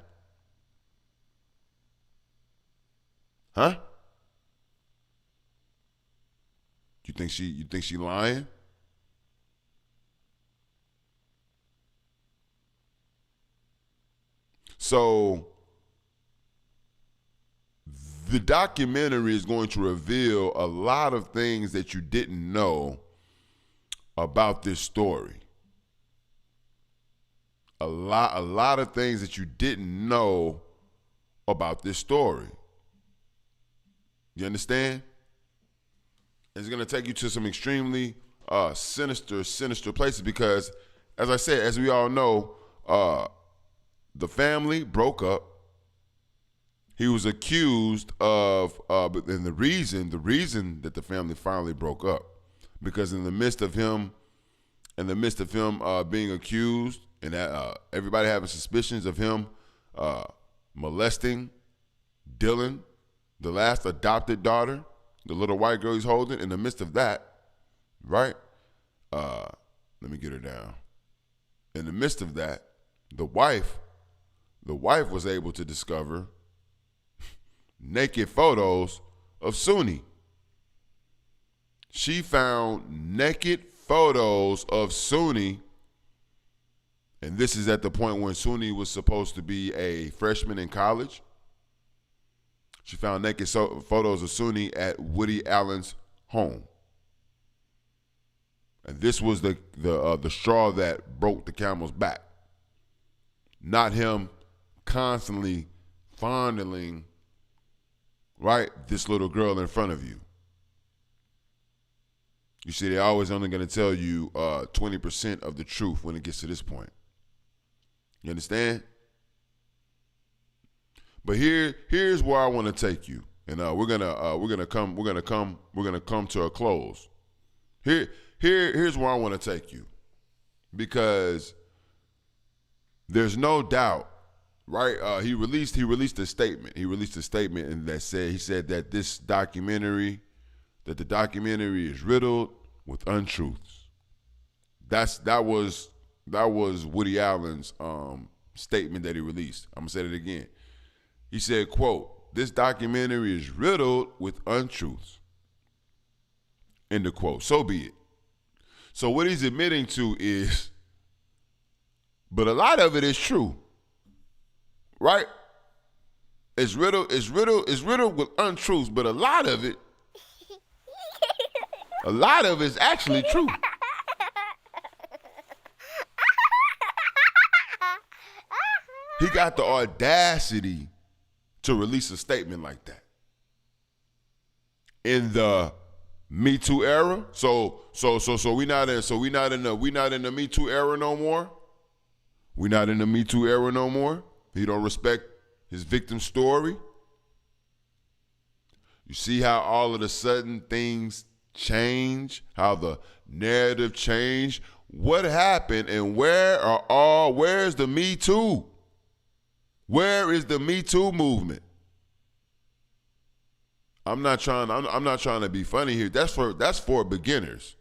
Huh? You think she lying? So the documentary is going to reveal a lot of things that you didn't know about this story. A lot of things that you didn't know about this story. You understand? It's going to take you to some extremely sinister places because, as I said, as we all know, the family broke up. He was accused of, and the reason that the family finally broke up, because in the midst of him being accused and everybody having suspicions of him molesting Dylan, the last adopted daughter, the little white girl he's holding, in the midst of that, right? Let me get her down. In the midst of that, the wife was able to discover naked photos of Suni. She found naked photos of Suni, and this is at the point when Suni was supposed to be a freshman in college. She found naked photos of Suni at Woody Allen's home. And this was the straw that broke the camel's back. Not him constantly fondling, right, this little girl in front of you. You see, they're always only going to tell you 20% of the truth when it gets to this point. You understand? But here's where I want to take you, and we're gonna come to a close. Here's where I want to take you, because there's no doubt, right? He released a statement. He released a statement, and he said that the documentary is riddled with untruths. That was Woody Allen's statement that he released. I'm gonna say it again. He said, quote, "This documentary is riddled with untruths." End of quote. So be it. So what he's admitting to is, but a lot of it is true, right? It's riddled with untruths, but a lot of it is actually true. He got the audacity to release a statement like that in the Me Too era. So we not in the Me Too era no more. We not in the Me Too era no more. He don't respect his victim's story. You see how all of a sudden things change, how the narrative changed. What happened, and where's the Me Too? Where is the Me Too movement? I'm not trying to be funny here. That's for beginners.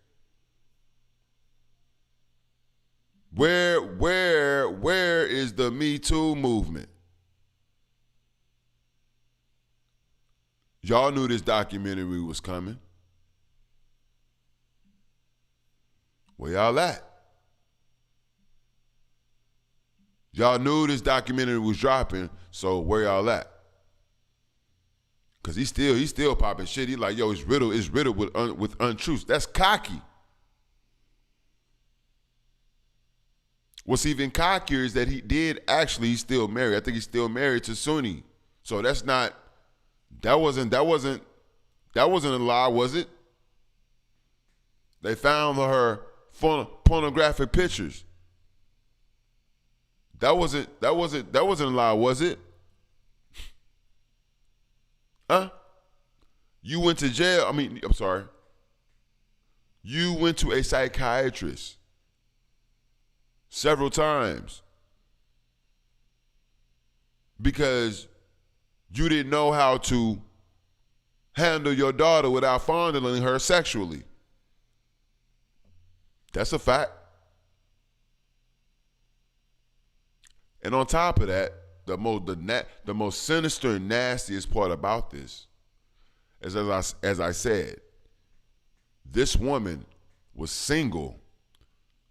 Where is the Me Too movement? Y'all knew this documentary was coming. Where y'all at? Y'all knew this documentary was dropping, so where y'all at? Cause he's still popping shit. He like, yo, it's riddled with untruths. That's cocky. What's even cockier is that he's still married. I think he's still married to Suni. So that wasn't a lie, was it? They found her pornographic pictures. That wasn't a lie, was it? Huh? You went to jail. I'm sorry. You went to a psychiatrist several times because you didn't know how to handle your daughter without fondling her sexually. That's a fact. And on top of that, the most sinister and nastiest part about this is, as I said, this woman was single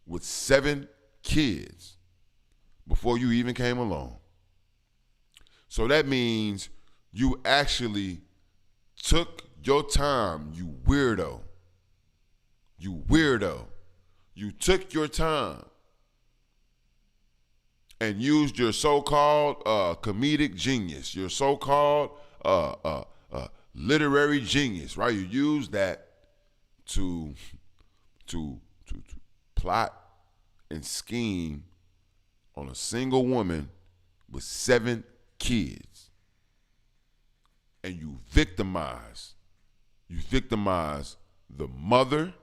with 7 kids before you even came along. So that means you actually took your time, you weirdo. You weirdo. You took your time and used your so-called comedic genius, your so-called literary genius, right? You used that to plot and scheme on a single woman with 7 kids. And you victimize the mother.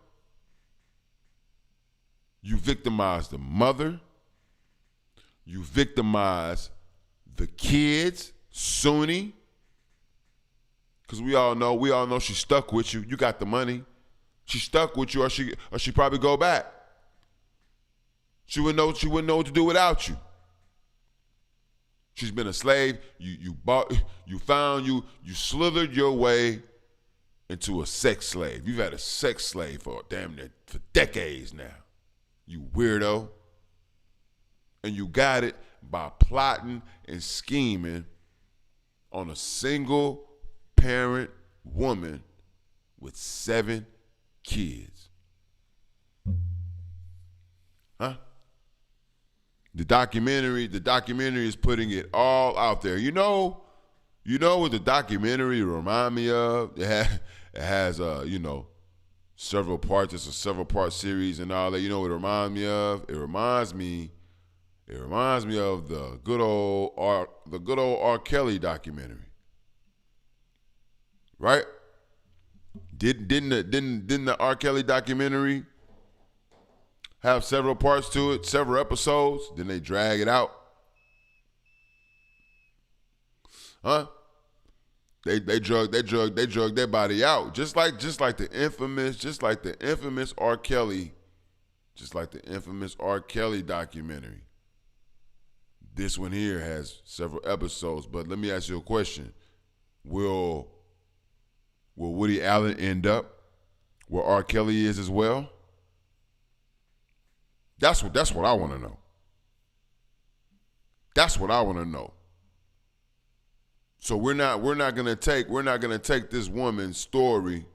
You victimize the mother. You victimize the kids, Sunni. Because we all know she stuck with you. You got the money. She stuck with you, or she probably go back. She wouldn't know what to do without you. She's been a slave. You slithered your way into a sex slave. You've had a sex slave for decades now. You weirdo. And you got it by plotting and scheming on a single parent woman with 7 kids. Huh? The documentary is putting it all out there. You know what the documentary remind me of? It has several parts. It's a several part series and all that. You know what it reminds me of? It reminds me of the good old R. Kelly documentary. Right? Didn't the R. Kelly documentary have several parts to it, several episodes? Then they drag it out. Huh? They drug their body out. Just like the infamous R. Kelly documentary. This one here has several episodes, but let me ask you a question. Will Woody Allen end up where R. Kelly is as well? That's what I want to know. That's what I want to know. So we're not gonna take this woman's story.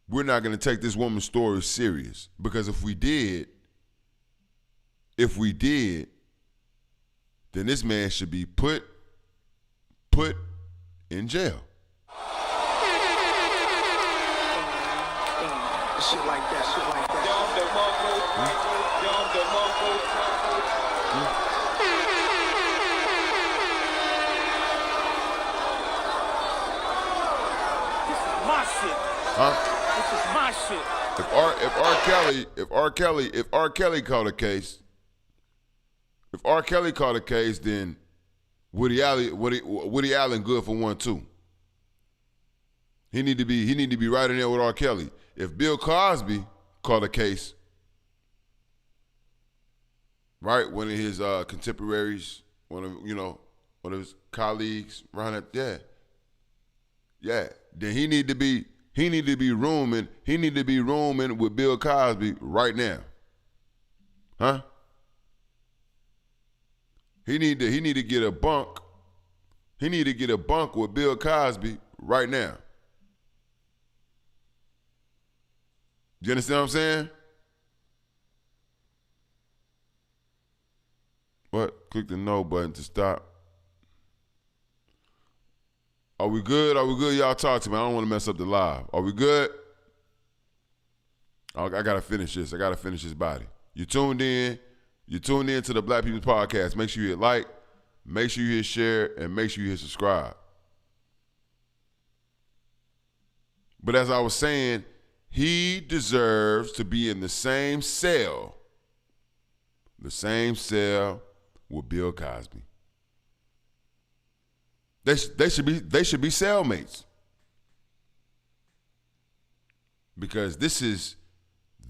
We're not gonna take this woman's story serious, because if we did, then this man should be put in jail. Shit like that. This is my shit. Huh? This is my shit. If R. Kelly caught a case, then Woody Allen good for one too. He need to be right in there with R. Kelly. If Bill Cosby caught a case, right, one of his contemporaries, one of his colleagues, around that, yeah, then he need to be rooming with Bill Cosby right now, huh? He need to get a bunk. He need to get a bunk with Bill Cosby right now. You understand what I'm saying? What? Click the no button to stop. Are we good? Y'all talk to me. I don't want to mess up the live. Are we good? I gotta finish this. I gotta finish this body. You tuned in You tuned in to the Black People's Podcast. Make sure you hit like, make sure you hit share, and make sure you hit subscribe. But as I was saying, he deserves to be in the same cell with Bill Cosby. They should be cellmates. Because this is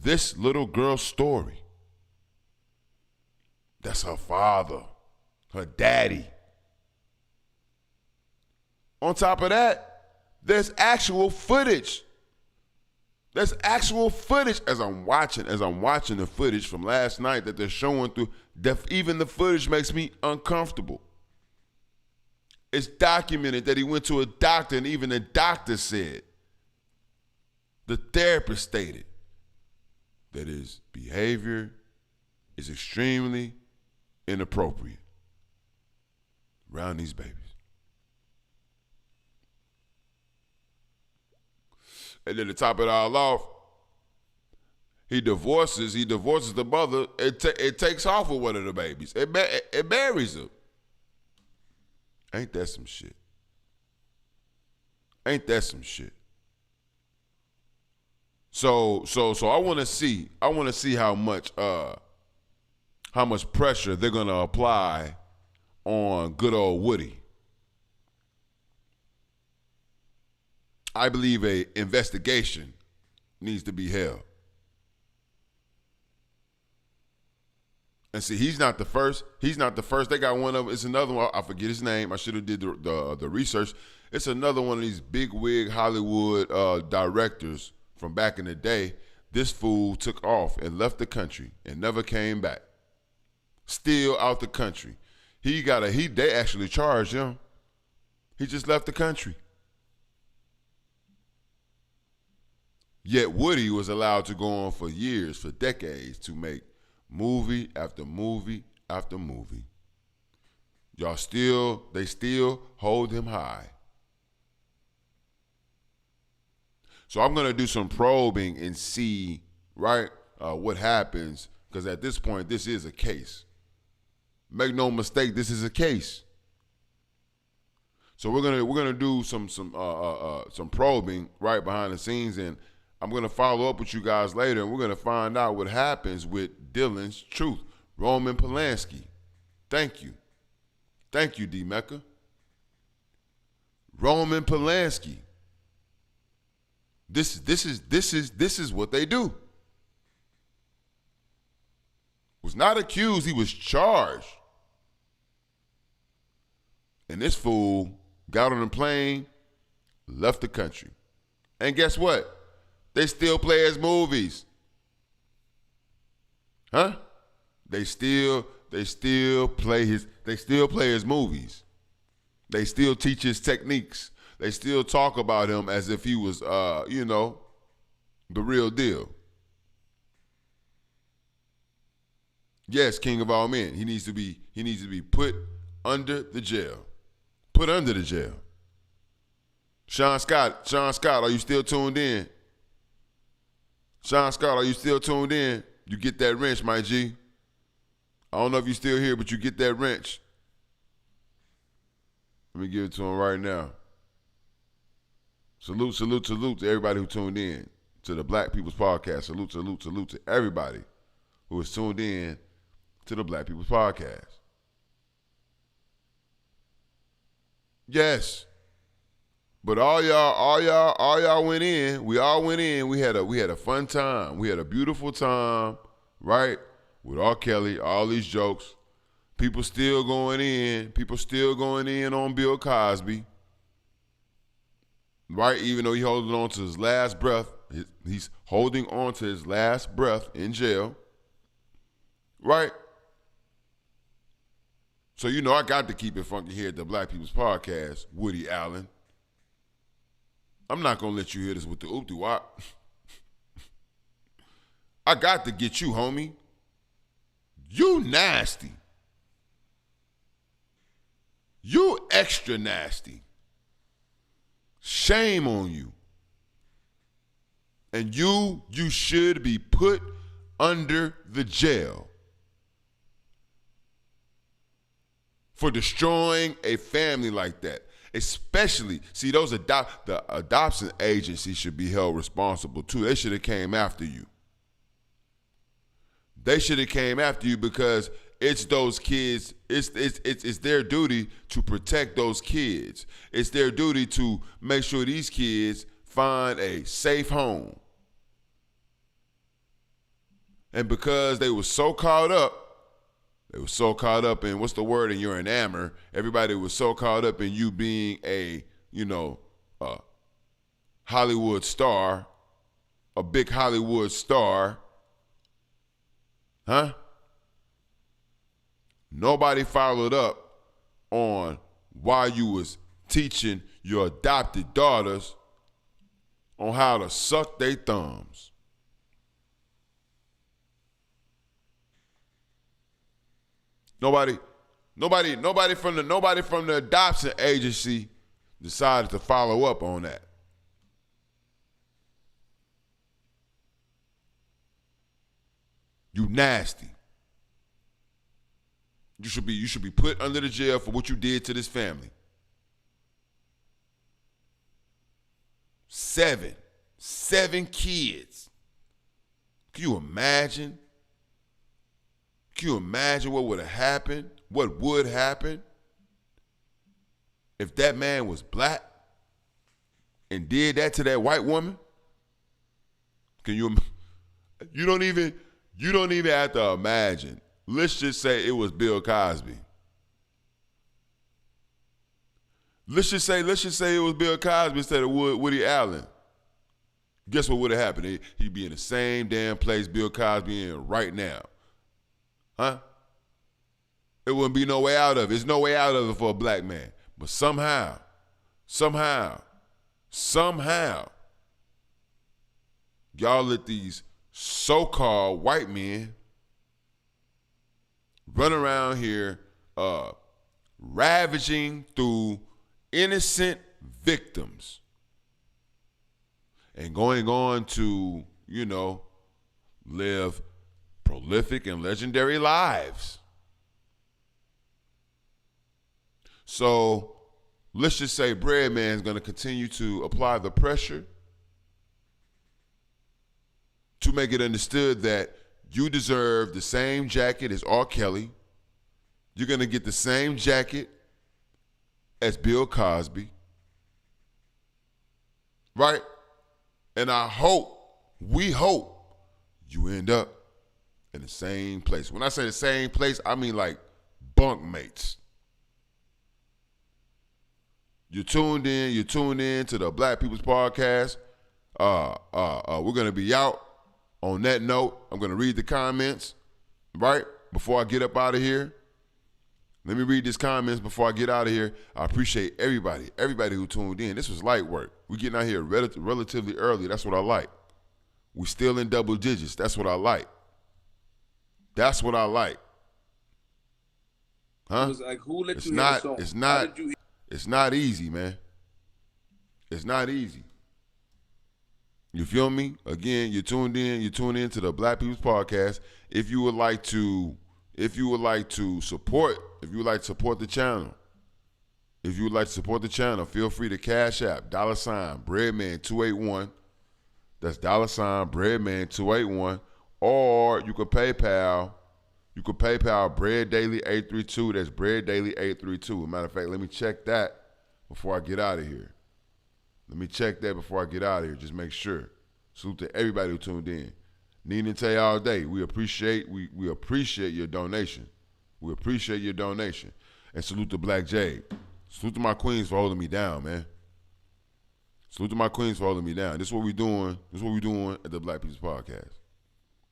this little girl's story. That's her father, her daddy. On top of that, there's actual footage. There's actual footage as I'm watching the footage from last night that they're showing through. Even the footage makes me uncomfortable. It's documented that he went to a doctor, and even the doctor said, the therapist stated that his behavior is extremely inappropriate around these babies. And then to top it all off, he divorces the mother. It takes off with one of the babies. It marries her. Ain't that some shit? Ain't that some shit? So I want to see how much pressure they're gonna apply on good old Woody. I believe a investigation needs to be held. And see, he's not the first. They got one of, it's another one. I forget his name. I should have did the research. It's another one of these big wig Hollywood directors from back in the day. This fool took off and left the country and never came back. Still out the country. They actually charged him. He just left the country. Yet Woody was allowed to go on for years, for decades, to make movie after movie after movie. They still hold him high. So I'm going to do some probing and see, right, what happens, because at this point, this is a case. Make no mistake, this is a case. So we're gonna do some probing right behind the scenes, and I'm going to follow up with you guys later, and we're going to find out what happens with Dylan's truth. Roman Polanski. Thank you. Thank you, D. Mecca. Roman Polanski. This is what they do. Was not accused, he was charged. And this fool got on a plane, left the country. And guess what? They still play his movies. Huh? They still play his movies. They still teach his techniques. They still talk about him as if he was the real deal. Yes, king of all men. He needs to be put under the jail. Put under the jail. Sean Scott, are you still tuned in? Sean Scott, are you still tuned in? You get that wrench, my G. I don't know if you're still here, but you get that wrench. Let me give it to him right now. Salute to everybody who tuned in to the Black People's Podcast. Salute to everybody who is tuned in to the Black People's Podcast. Yes. But all y'all went in. We all went in. We had a fun time. We had a beautiful time, right? With R. Kelly, all these jokes. People still going in. People still going in on Bill Cosby, right? Even though he's holding on to his last breath. He's holding on to his last breath in jail, right? So I got to keep it funky here at the Black People's Podcast, Woody Allen. I'm not going to let you hear this with the oop-de-wop. I got to get you, homie. You nasty. You extra nasty. Shame on you. And you should be put under the jail. for destroying a family like that. Especially, see, the adoption agency should be held responsible too. They should have came after you. They should have came after you because it's those kids. It's their duty to protect those kids. It's their duty to make sure these kids find a safe home. And because they were so caught up in, what's the word, in your enamor, everybody was so caught up in you being a Hollywood star, a big Hollywood star, huh? Nobody followed up on why you was teaching your adopted daughters on how to suck their thumbs. Nobody from the adoption agency decided to follow up on that. You nasty. You should be put under the jail for what you did to this family. 7 kids. Can you imagine? Can you imagine what would have happened? What would happen if that man was black and did that to that white woman? Can you? You don't even have to imagine. Let's just say it was Bill Cosby. Let's just say it was Bill Cosby instead of Woody Allen. Guess what would have happened? He'd be in the same damn place Bill Cosby in right now. Huh? It wouldn't be no way out of it. There's no way out of it for a black man. But somehow, y'all let these so-called white men run around here ravaging through innocent victims and going on to, live prolific and legendary lives. So let's just say Breadman is going to continue to apply the pressure to make it understood that you deserve the same jacket as R. Kelly. You're going to get the same jacket as Bill Cosby. Right? And we hope you end up in the same place. When I say the same place, I mean like bunk mates. You're tuned in to the Black People's Podcast. We're going to be out. On that note, I'm going to read the comments, right, before I get up out of here. Let me read these comments before I get out of here. I appreciate everybody who tuned in. This was light work. We're getting out here relatively early. That's what I like. We still in double digits. That's what I like. That's what I like. Huh? It was like, who let you hear the song? It's not easy, man. It's not easy. You feel me? Again, you tuned in to the Black People's Podcast. If you would like to support the channel, feel free to Cash App, $Breadman281. That's $Breadman281. Or you could PayPal Bread Daily 832. That's Bread Daily 832. Matter of fact, let me check that before I get out of here. Just make sure. Salute to everybody who tuned in. Nina and Tay all day. We appreciate your donation. And salute to Black Jade. Salute to my queens for holding me down, man. This is what we doing at the Black People's Podcast.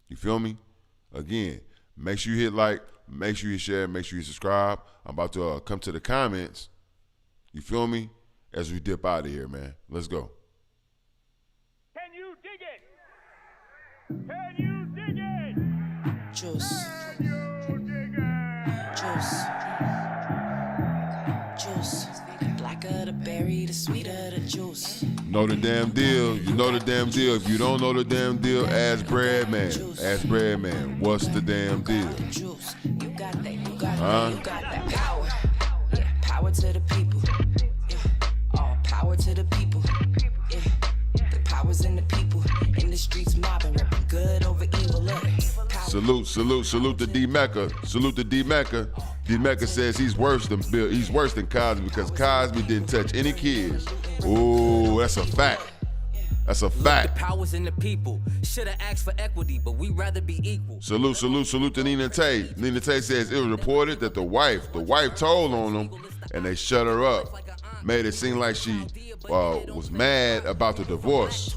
You feel me? Again, make sure you hit like, make sure you share, make sure you subscribe. I'm about to come to the comments. You feel me? As we dip out of here, man. Let's go. Can you dig it? Can you dig it? Juice. Can you dig it? Juice. Blacker the berry, the sweeter the juice. Know the damn deal. You know the damn deal. If you don't know the damn deal, ask Breadman. What's the damn deal? Juice. You got that power. Power to the people. Yeah. All power to the people. Yeah. The power's in the people. In the streets mobbing, rapping good over evil. Look. Salute to D Mecca. Salute to D Mecca. D Mecca says he's worse than Bill. He's worse than Cosby because Cosby didn't touch any kids. Ooh, that's a fact. That's a fact. The powers in the people. Shoulda asked for equity, but we rather be equal. Salute to Nina Tay. Nina Tay says it was reported that the wife told on them and they shut her up. Made it seem like she was mad about the divorce.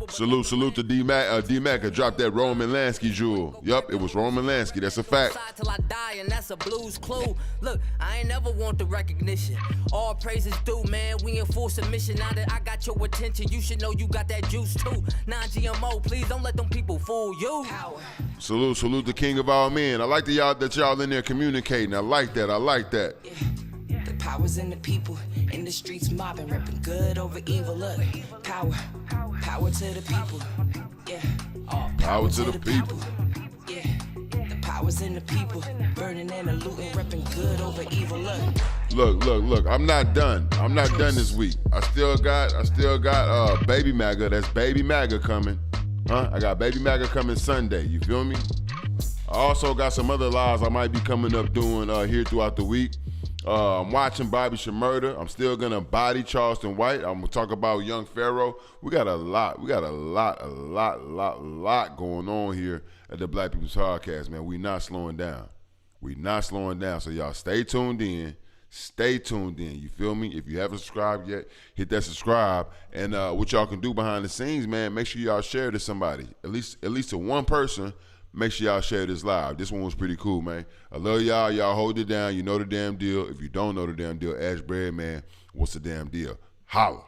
Salute to D-Mac. Dropped that Roman Lansky jewel. Yup, it was Roman Lansky. That's a fact. Till I die, and that's a blues clue. Look, I ain't never want the recognition. All praises due, man. We in full submission. Now that I got your attention, you should know you got that juice too. Non-GMO, please don't let them people fool you. Salute the king of all men. I like that y'all in there communicating. I like that. Yeah. The power's in the people. In the streets mobbing, rapping good over evil. Look, power to the people. Yeah. All power to the people. Yeah. The power's in the people. Burning and looting, rapping good over evil. Look. I'm not done. This week. I still got Baby MAGA. That's Baby MAGA coming. I got Baby MAGA coming Sunday. You feel me? I also got some other lives I might be coming up doing here throughout the week. I'm watching Bobby Shmurda. I'm still gonna body Charleston White. I'm gonna talk about Young Pharaoh. We got a lot going on here at the Black People's Podcast, man. We not slowing down. So y'all stay tuned in. You feel me? If you haven't subscribed yet, hit that subscribe. And what y'all can do behind the scenes, man, make sure y'all share to somebody. At least to one person. Make sure y'all share this live. This one was pretty cool, man. I love y'all. Y'all hold it down. You know the damn deal. If you don't know the damn deal, ask Breadman, what's the damn deal? Holla.